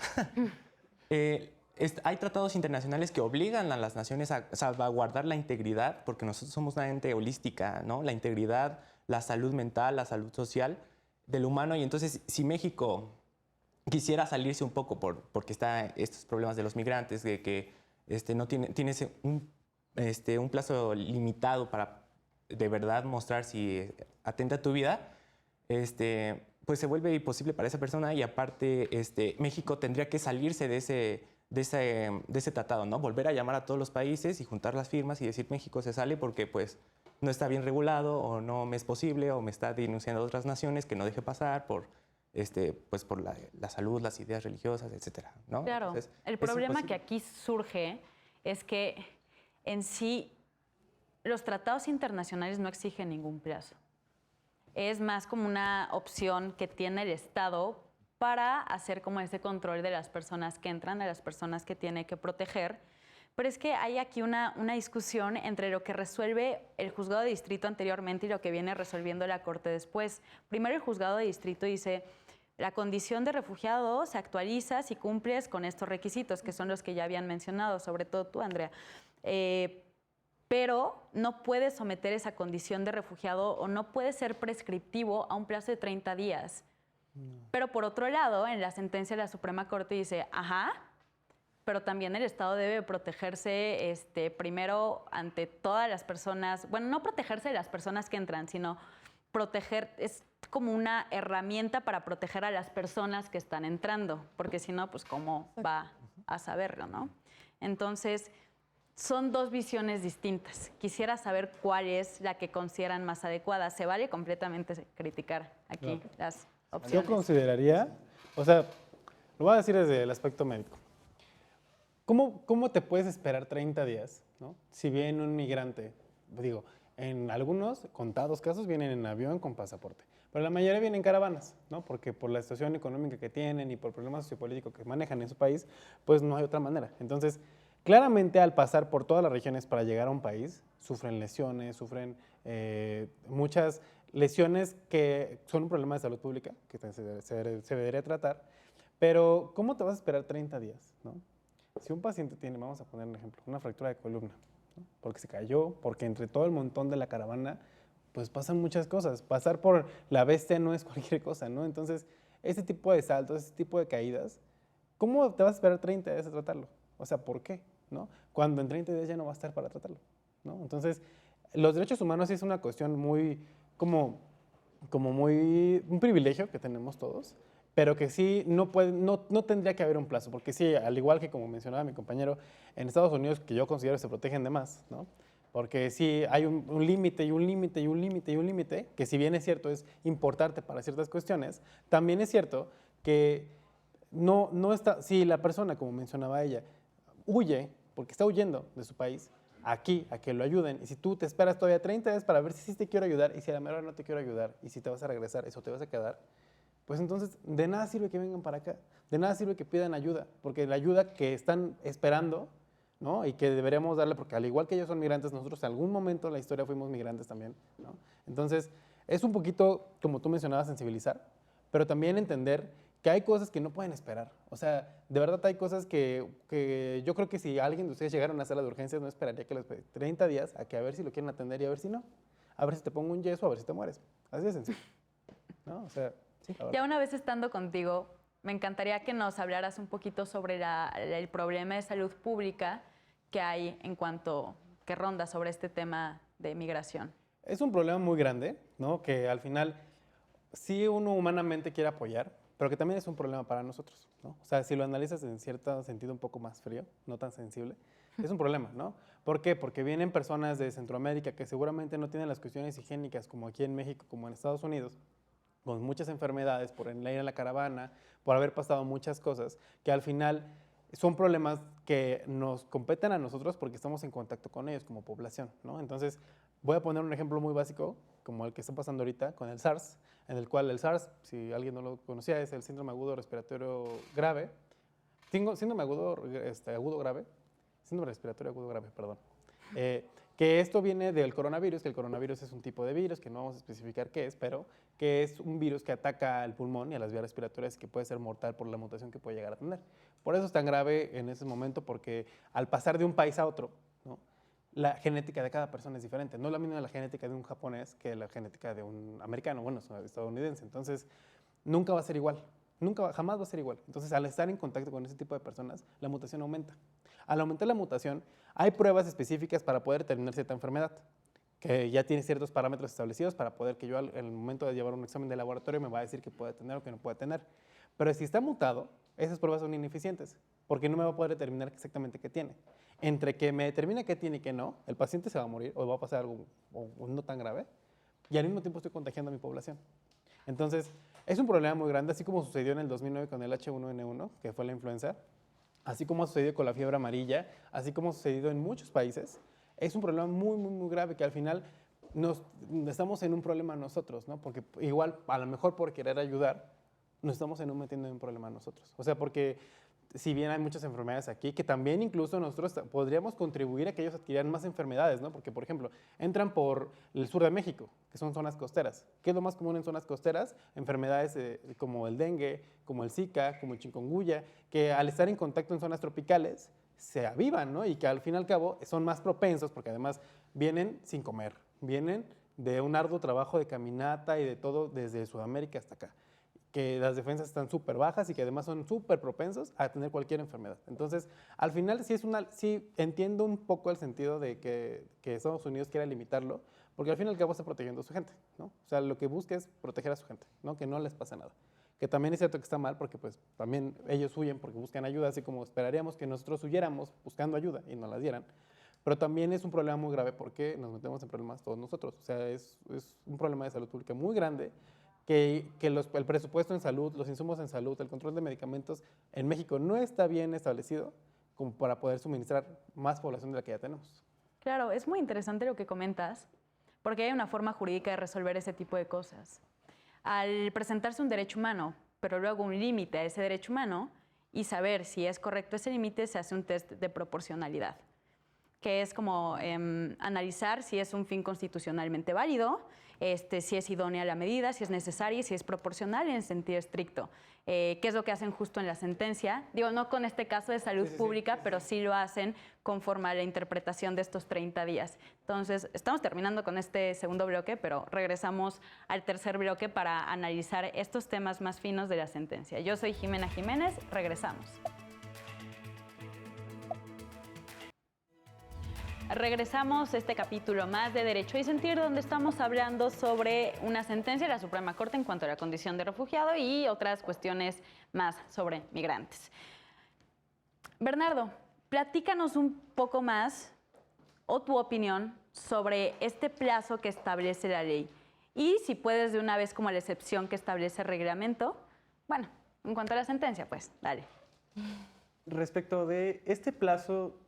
Hay tratados internacionales que obligan a las naciones a salvaguardar la integridad, porque nosotros somos una ente holística, ¿no? La integridad, la salud mental, la salud social del humano. Y entonces, si México quisiera salirse un poco porque está estos problemas de los migrantes, de que no tienes un plazo limitado para de verdad mostrar si atenta a tu vida, pues se vuelve imposible para esa persona y aparte México tendría que salirse de ese tratado, ¿no? Volver a llamar a todos los países y juntar las firmas y decir México se sale porque pues no está bien regulado o no me es posible o me está denunciando a otras naciones que no deje pasar por pues por la salud, las ideas religiosas, etcétera, ¿no? Claro, Entonces, el problema que aquí surge es que en sí los tratados internacionales no exigen ningún plazo. Es más como una opción que tiene el Estado para hacer como ese control de las personas que entran, de las personas que tiene que proteger. Pero es que hay aquí una discusión entre lo que resuelve el juzgado de distrito anteriormente y lo que viene resolviendo la Corte después. Primero el juzgado de distrito dice, la condición de refugiado se actualiza si cumples con estos requisitos, que son los que ya habían mencionado, sobre todo tú, Andrea. Pero no puedes someter esa condición de refugiado o no puede ser prescriptivo a un plazo de 30 días. Pero por otro lado, en la sentencia de la Suprema Corte dice, pero también el Estado debe protegerse primero ante todas las personas, bueno, no protegerse de las personas que entran, sino proteger, es como una herramienta para proteger a las personas que están entrando, porque si no, pues cómo va a saberlo, ¿no? Entonces, son dos visiones distintas. Quisiera saber cuál es la que consideran más adecuada. Se vale completamente criticar aquí las opciones. Yo consideraría, o sea, lo voy a decir desde el aspecto médico. ¿Cómo te puedes esperar 30 días, ¿no? Si viene un migrante, digo, en algunos contados casos vienen en avión con pasaporte, pero la mayoría vienen en caravanas, ¿no? Porque por la situación económica que tienen y por problemas sociopolíticos que manejan en su país, pues no hay otra manera. Entonces, Claramente, al pasar por todas las regiones para llegar a un país, sufren lesiones, sufren muchas lesiones que son un problema de salud pública que se debería tratar. Pero, ¿cómo te vas a esperar 30 días? ¿No? Si un paciente tiene, vamos a poner un ejemplo, una fractura de columna, ¿no? Porque se cayó, porque entre todo el montón de la caravana, pues pasan muchas cosas. Pasar por la bestia no es cualquier cosa, ¿no? Entonces, este tipo de saltos, este tipo de caídas, ¿cómo te vas a esperar 30 días a tratarlo? O sea, ¿por qué? ¿No? Cuando en 30 días ya no va a estar para tratarlo, ¿no? Entonces, los derechos humanos sí es una cuestión muy, como muy, un privilegio que tenemos todos, pero que sí no tendría que haber un plazo, porque sí, al igual que como mencionaba mi compañero, en Estados Unidos, que yo considero que se protegen de más, ¿no? Porque sí hay un límite y un límite y un límite y un límite, que si bien es cierto es importarte para ciertas cuestiones, también es cierto que no está, si la persona, como mencionaba ella, huye, porque está huyendo de su país, aquí, a que lo ayuden, y si tú te esperas todavía 30 días para ver si sí te quiero ayudar, y si a la mera hora no te quiero ayudar, y si te vas a regresar, eso te vas a quedar, pues entonces de nada sirve que vengan para acá, de nada sirve que pidan ayuda, porque la ayuda que están esperando, ¿no? Y que deberíamos darle, porque al igual que ellos son migrantes, nosotros en algún momento en la historia fuimos migrantes también, ¿no? Entonces, es un poquito, como tú mencionabas, sensibilizar, pero también entender que hay cosas que no pueden esperar. O sea, de verdad hay cosas que yo creo que si alguien de ustedes llegara a una sala de urgencias, no esperaría que les 30 días a que a ver si lo quieren atender y a ver si no. A ver si te pongo un yeso, a ver si te mueres. Así de sencillo, ¿no? O sea, sí, la verdad. Ya una vez estando contigo, me encantaría que nos hablaras un poquito sobre el problema de salud pública que hay en cuanto que ronda sobre este tema de migración. Es un problema muy grande, ¿no? Que al final sí uno humanamente quiere apoyar, pero que también es un problema para nosotros, ¿no? O sea, si lo analizas en cierto sentido un poco más frío, no tan sensible, es un problema, ¿no? ¿Por qué? Porque vienen personas de Centroamérica que seguramente no tienen las cuestiones higiénicas como aquí en México, como en Estados Unidos, con muchas enfermedades, por ir en la caravana, por haber pasado muchas cosas, que al final son problemas que nos competen a nosotros porque estamos en contacto con ellos como población, ¿no? Entonces, voy a poner un ejemplo muy básico, como el que está pasando ahorita con el SARS, en el cual el SARS, si alguien no lo conocía, es el síndrome agudo respiratorio grave. Síndrome agudo grave, síndrome respiratorio agudo grave, perdón. Que esto viene del coronavirus, que el coronavirus es un tipo de virus, que no vamos a especificar qué es, pero que es un virus que ataca al pulmón y a las vías respiratorias y que puede ser mortal por la mutación que puede llegar a tener. Por eso es tan grave en ese momento, porque al pasar de un país a otro, ¿no? La genética de cada persona es diferente. No es la misma la genética de un japonés que la genética de un americano, bueno, estadounidense. Entonces, nunca va a ser igual. Jamás va a ser igual. Entonces, al estar en contacto con ese tipo de personas, la mutación aumenta. Al aumentar la mutación, hay pruebas específicas para poder determinar cierta enfermedad, que ya tiene ciertos parámetros establecidos para poder que yo, en el momento de llevar un examen de laboratorio, me va a decir que puede tener o que no puede tener. Pero si está mutado, esas pruebas son ineficientes, porque no me va a poder determinar exactamente qué tiene. Entre que me determine qué tiene y qué no, el paciente se va a morir o va a pasar algo no tan grave, y al mismo tiempo estoy contagiando a mi población. Entonces, es un problema muy grande, así como sucedió en el 2009 con el H1N1, que fue la influenza, así como ha sucedido con la fiebre amarilla, así como ha sucedido en muchos países. Es un problema muy, muy, muy grave que al final estamos en un problema nosotros, ¿no? Porque igual, a lo mejor por querer ayudar, nos estamos metiendo en un problema nosotros. O sea, porque si bien hay muchas enfermedades aquí, que también incluso nosotros podríamos contribuir a que ellos adquieran más enfermedades, ¿no? Porque, por ejemplo, entran por el sur de México, que son zonas costeras. ¿Qué es lo más común en zonas costeras? Enfermedades como el dengue, como el Zika, como el chikungunya, que al estar en contacto en zonas tropicales se avivan, ¿no? Y que al fin y al cabo son más propensos, porque además vienen sin comer, vienen de un arduo trabajo de caminata y de todo desde Sudamérica hasta acá, que las defensas están súper bajas y que además son súper propensos a tener cualquier enfermedad. Entonces, al final sí entiendo un poco el sentido de que Estados Unidos quiera limitarlo, porque al fin y al cabo está protegiendo a su gente, ¿no? O sea, lo que busca es proteger a su gente, ¿no? Que no les pase nada. Que también es cierto que está mal porque pues también ellos huyen porque buscan ayuda, así como esperaríamos que nosotros huyéramos buscando ayuda y nos la dieran. Pero también es un problema muy grave porque nos metemos en problemas todos nosotros. O sea, es un problema de salud pública muy grande, que el presupuesto en salud, los insumos en salud, el control de medicamentos en México no está bien establecido como para poder suministrar más población de la que ya tenemos. Claro, es muy interesante lo que comentas, porque hay una forma jurídica de resolver ese tipo de cosas. Al presentarse un derecho humano, pero luego un límite a ese derecho humano, y saber si es correcto ese límite, se hace un test de proporcionalidad, que es como analizar si es un fin constitucionalmente válido, si es idónea la medida, si es necesaria y si es proporcional en sentido estricto. ¿Qué es lo que hacen justo en la sentencia? Digo, no con este caso de salud pública, pero sí lo hacen conforme a la interpretación de estos 30 días. Entonces, estamos terminando con este segundo bloque, pero regresamos al tercer bloque para analizar estos temas más finos de la sentencia. Yo soy Jimena Jiménez, regresamos. Regresamos a este capítulo más de Derecho y Sentir, donde estamos hablando sobre una sentencia de la Suprema Corte en cuanto a la condición de refugiado y otras cuestiones más sobre migrantes. Bernardo, platícanos un poco más o tu opinión sobre este plazo que establece la ley y si puedes de una vez como la excepción que establece el reglamento. Bueno, en cuanto a la sentencia, pues, dale. Respecto de este plazo,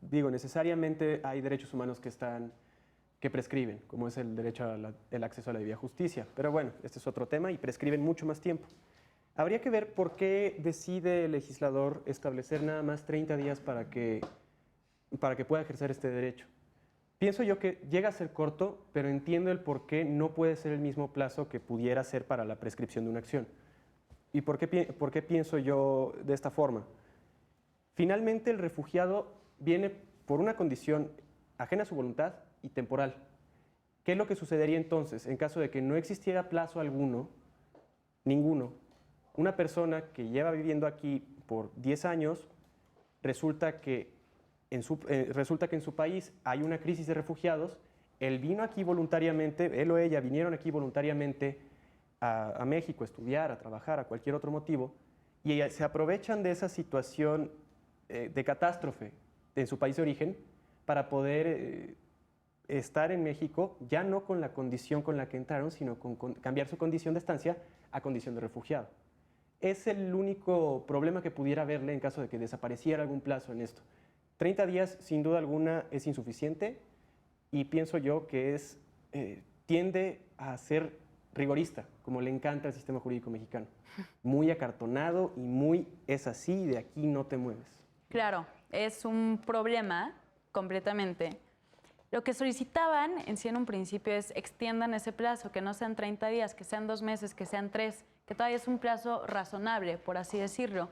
digo, necesariamente hay derechos humanos que prescriben, como es el derecho al acceso a la debida justicia. Pero bueno, este es otro tema y prescriben mucho más tiempo. Habría que ver por qué decide el legislador establecer nada más 30 días para que pueda ejercer este derecho. Pienso yo que llega a ser corto, pero entiendo el por qué no puede ser el mismo plazo que pudiera ser para la prescripción de una acción. ¿Y por qué pienso yo de esta forma? Finalmente, el refugiado viene por una condición ajena a su voluntad y temporal. ¿Qué es lo que sucedería entonces en caso de que no existiera plazo alguno, ninguno? Una persona que lleva viviendo aquí por 10 años, resulta que en su país hay una crisis de refugiados, él vino aquí voluntariamente, él o ella vinieron aquí voluntariamente a México a estudiar, a trabajar, a cualquier otro motivo, y se aprovechan de esa situación de catástrofe en su país de origen para poder estar en México ya no con la condición con la que entraron, sino con cambiar su condición de estancia a condición de refugiado. Es el único problema que pudiera haberle en caso de que desapareciera algún plazo en esto. 30 días, sin duda alguna, es insuficiente y pienso yo que tiende a ser rigorista, como le encanta al sistema jurídico mexicano. Muy acartonado y muy es así, de aquí no te mueves. Claro, es un problema completamente. Lo que solicitaban en un principio es extiendan ese plazo, que no sean 30 días, que sean 2 meses, que sean 3, que todavía es un plazo razonable, por así decirlo.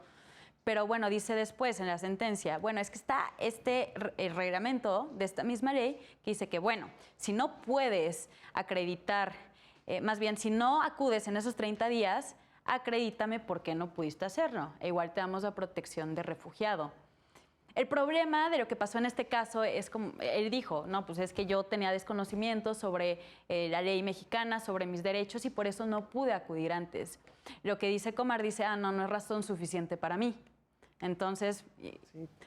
Pero bueno, dice después en la sentencia, bueno, es que está el reglamento de esta misma ley que dice que, bueno, si no puedes acreditar, más bien, si no acudes en esos 30 días, acredítame por qué no pudiste hacerlo. E igual te damos la protección de refugiado. El problema de lo que pasó en este caso es como él dijo, no, pues es que yo tenía desconocimiento sobre la ley mexicana, sobre mis derechos y por eso no pude acudir antes. Lo que dice Comar dice, no, no es razón suficiente para mí. Entonces,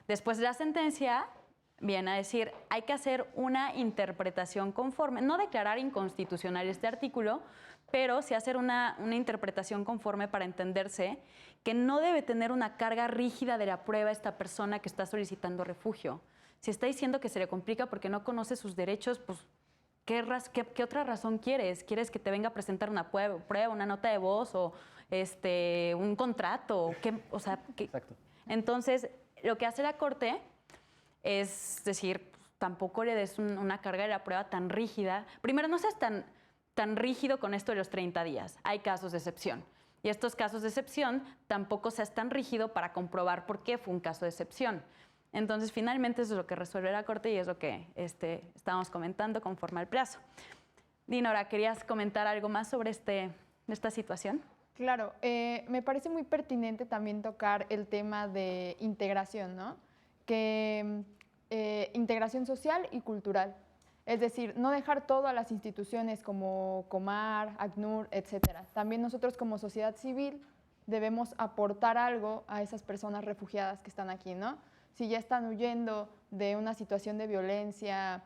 después de la sentencia, viene a decir, hay que hacer una interpretación conforme, no declarar inconstitucional este artículo, pero sí hacer una interpretación conforme para entenderse que no debe tener una carga rígida de la prueba esta persona que está solicitando refugio. Si está diciendo que se le complica porque no conoce sus derechos, pues, ¿qué otra razón quieres? ¿Quieres que te venga a presentar una prueba, una nota de voz o un contrato? O sea, Exacto. Entonces, lo que hace la Corte es decir, tampoco le des una carga de la prueba tan rígida. Primero, no seas tan rígido con esto de los 30 días. Hay casos de excepción. Y estos casos de excepción tampoco seas tan rígido para comprobar por qué fue un caso de excepción. Entonces, finalmente, eso es lo que resuelve la Corte y es lo que estábamos comentando conforme al plazo. Dinora, ¿querías comentar algo más sobre esta situación? Claro, me parece muy pertinente también tocar el tema de integración, ¿no? Integración social y cultural. Es decir, no dejar todo a las instituciones como Comar, ACNUR, etcétera. También nosotros como sociedad civil debemos aportar algo a esas personas refugiadas que están aquí, ¿no? Si ya están huyendo de una situación de violencia,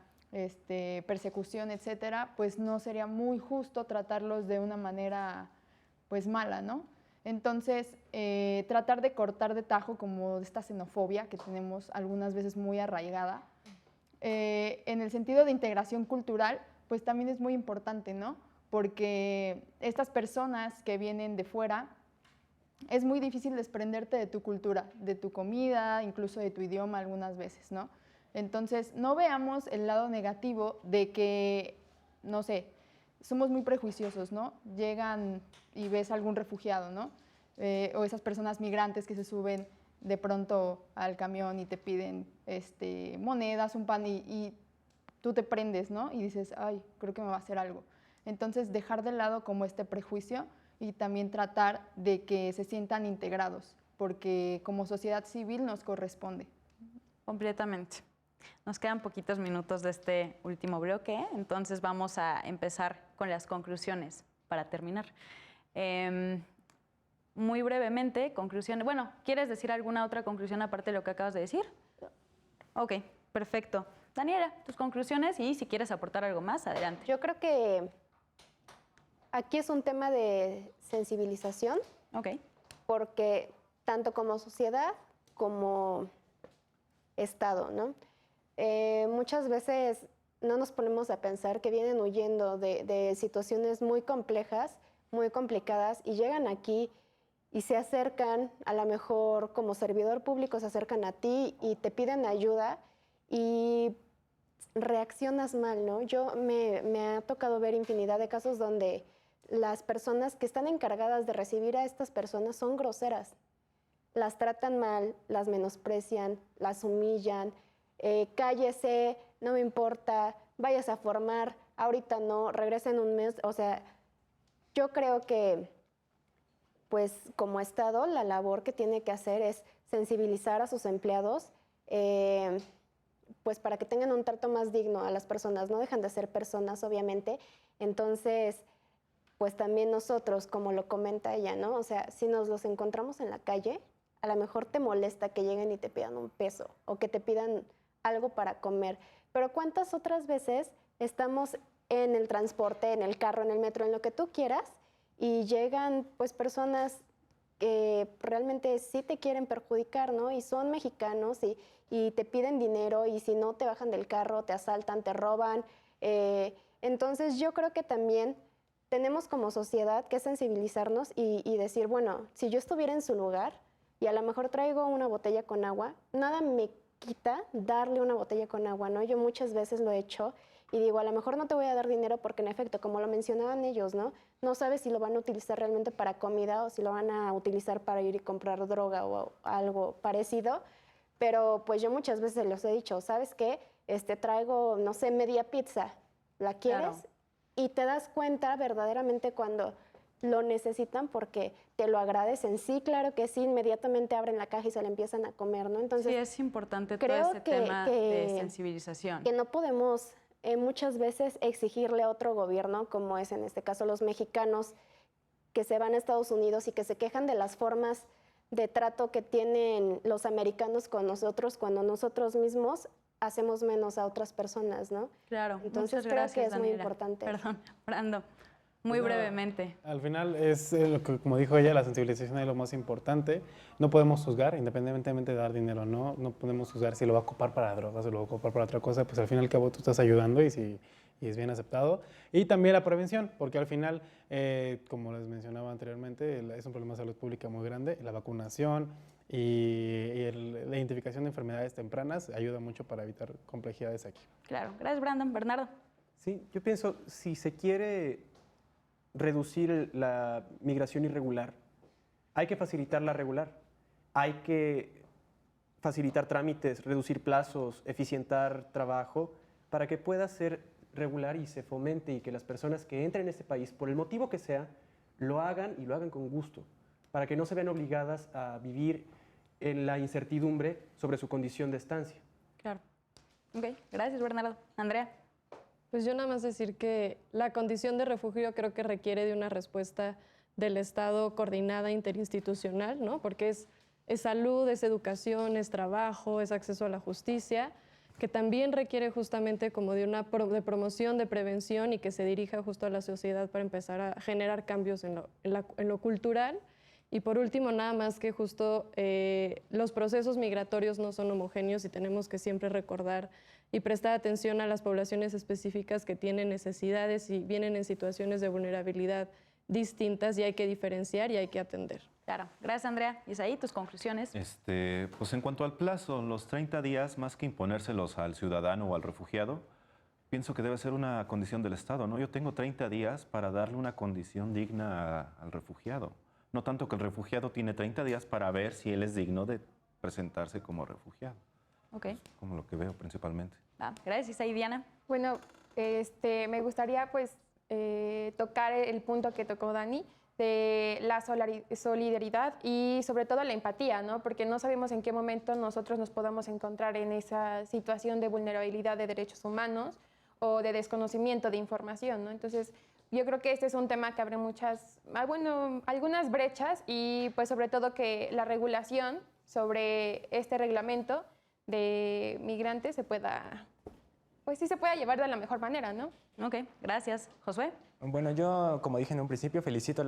persecución, etcétera, pues no sería muy justo tratarlos de una manera, pues, mala, ¿no? Entonces, tratar de cortar de tajo como esta xenofobia que tenemos algunas veces muy arraigada. En el sentido de integración cultural, pues también es muy importante, ¿no? Porque estas personas que vienen de fuera es muy difícil desprenderte de tu cultura, de tu comida, incluso de tu idioma algunas veces, ¿no? Entonces, no veamos el lado negativo de que, no sé, somos muy prejuiciosos, ¿no? Llegan y ves a algún refugiado, ¿no? O esas personas migrantes que se suben de pronto al camión y te piden monedas, un pan y tú te prendes, ¿no? Y dices, ay, creo que me va a hacer algo. Entonces, dejar de lado como este prejuicio y también tratar de que se sientan integrados, porque como sociedad civil nos corresponde. Completamente. Nos quedan poquitos minutos de este último bloque, entonces vamos a empezar con las conclusiones para terminar. Muy brevemente, conclusiones. Bueno, ¿quieres decir alguna otra conclusión aparte de lo que acabas de decir? Ok, perfecto. Daniela, tus conclusiones y si quieres aportar algo más, adelante. Yo creo que aquí es un tema de sensibilización, Ok. porque tanto como sociedad como Estado, ¿no? Muchas veces no nos ponemos a pensar que vienen huyendo de situaciones muy complejas, muy complicadas, y llegan aquí y se acercan, a lo mejor como servidor público se acercan a ti y te piden ayuda y reaccionas mal, ¿no? Me ha tocado ver infinidad de casos donde las personas que están encargadas de recibir a estas personas son groseras. Las tratan mal, las menosprecian, las humillan, cállese, no me importa, vayas a formar, ahorita no, regresa en un mes. O sea, yo creo que, pues, como Estado, la labor que tiene que hacer es sensibilizar a sus empleados, pues, para que tengan un trato más digno a las personas. No dejan de ser personas, obviamente. Entonces, pues, también nosotros, como lo comenta ella, ¿no? O sea, si nos los encontramos en la calle, a lo mejor te molesta que lleguen y te pidan un peso o que te pidan algo para comer. Pero ¿cuántas otras veces estamos en el transporte, en el carro, en el metro, en lo que tú quieras, y llegan pues personas que realmente sí te quieren perjudicar, ¿no? Y son mexicanos y te piden dinero, y si no te bajan del carro, te asaltan, te roban. Entonces yo creo que también tenemos como sociedad que sensibilizarnos y decir, bueno, si yo estuviera en su lugar y a lo mejor traigo una botella con agua, nada me quita darle una botella con agua, ¿no? Yo muchas veces lo he hecho y digo, a lo mejor no te voy a dar dinero porque en efecto, como lo mencionaban ellos, ¿no? No sabes si lo van a utilizar realmente para comida o si lo van a utilizar para ir y comprar droga o algo parecido, pero pues yo muchas veces les he dicho, ¿sabes qué? Traigo, no sé, media pizza, ¿la quieres? Claro. Y te das cuenta verdaderamente cuando lo necesitan porque te lo agradecen. Sí, claro que sí, inmediatamente abren la caja y se la empiezan a comer, ¿no? Entonces, Sí, es importante todo creo ese tema de sensibilización. que no podemos muchas veces exigirle a otro gobierno, como es en este caso los mexicanos, que se van a Estados Unidos y que se quejan de las formas de trato que tienen los americanos con nosotros cuando nosotros mismos hacemos menos a otras personas, ¿no? Claro, Entonces muchas creo gracias, que es muy Daniela. importante. Perdón, Brando. Muy brevemente. Al final es lo que, como dijo ella, la sensibilización es lo más importante. No podemos juzgar, independientemente de dar dinero o no. No podemos juzgar si lo va a ocupar para drogas o lo va a ocupar para otra cosa. Pues al fin y al cabo tú estás ayudando y es bien aceptado. Y también la prevención, porque al final, como les mencionaba anteriormente, es un problema de salud pública muy grande. La vacunación y la identificación de enfermedades tempranas ayuda mucho para evitar complejidades aquí. Claro. Gracias, Brandon. Bernardo. Sí, yo pienso, si se quiere reducir la migración irregular, hay que facilitar la regular, hay que facilitar trámites, reducir plazos, eficientar trabajo para que pueda ser regular y se fomente y que las personas que entren en este país, por el motivo que sea, lo hagan y lo hagan con gusto, para que no se vean obligadas a vivir en la incertidumbre sobre su condición de estancia. Claro. Ok, gracias, Bernardo. Andrea. Pues yo nada más decir que la condición de refugio creo que requiere de una respuesta del Estado coordinada interinstitucional, ¿no? Porque es salud, es educación, es trabajo, es acceso a la justicia, que también requiere justamente como de una de promoción, de prevención y que se dirija justo a la sociedad para empezar a generar cambios en lo cultural. Y por último, nada más que justo los procesos migratorios no son homogéneos y tenemos que siempre recordar y prestar atención a las poblaciones específicas que tienen necesidades y vienen en situaciones de vulnerabilidad distintas y hay que diferenciar y hay que atender. Claro. Gracias, Andrea. Isaí, tus conclusiones. Pues en cuanto al plazo, los 30 días, más que imponérselos al ciudadano o al refugiado, pienso que debe ser una condición del Estado, ¿no? Yo tengo 30 días para darle una condición digna al refugiado. No tanto que el refugiado tiene 30 días para ver si él es digno de presentarse como refugiado. Ok. Como lo que veo principalmente. Gracias, Isaí. Diana. Bueno, me gustaría pues tocar el punto que tocó Dani de la solidaridad y sobre todo la empatía, ¿no? Porque no sabemos en qué momento nosotros nos podamos encontrar en esa situación de vulnerabilidad de derechos humanos o de desconocimiento de información, ¿no? Entonces, yo creo que este es un tema que abre algunas brechas y pues sobre todo que la regulación sobre este reglamento de migrantes se pueda llevar de la mejor manera, ¿no? Ok, gracias. Josué. Bueno, yo, como dije en un principio, felicito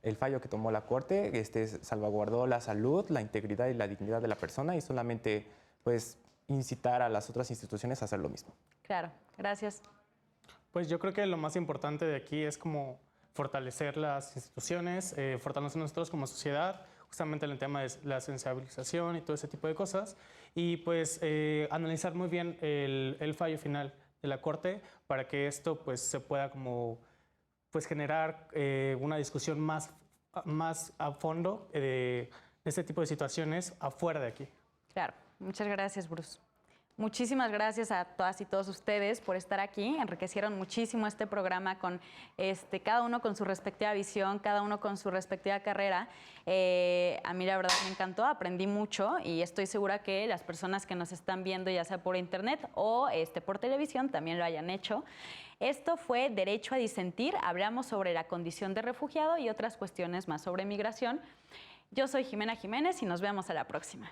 el fallo que tomó la Corte. Salvaguardó la salud, la integridad y la dignidad de la persona y solamente, pues, incitar a las otras instituciones a hacer lo mismo. Claro, gracias. Pues yo creo que lo más importante de aquí es como fortalecer las instituciones, fortalecer nosotros como sociedad, justamente en el tema de la sensibilización y todo ese tipo de cosas, y pues analizar muy bien el fallo final de la Corte para que esto pues se pueda como pues generar una discusión más a fondo de este tipo de situaciones afuera de aquí. Claro, muchas gracias, Bruce. Muchísimas gracias a todas y todos ustedes por estar aquí. Enriquecieron muchísimo este programa con cada uno con su respectiva visión, cada uno con su respectiva carrera. A mí la verdad me encantó, aprendí mucho y estoy segura que las personas que nos están viendo, ya sea por internet o por televisión, también lo hayan hecho. Esto fue Derecho a Disentir. Hablamos sobre la condición de refugiado y otras cuestiones más sobre migración. Yo soy Jimena Jiménez y nos vemos a la próxima.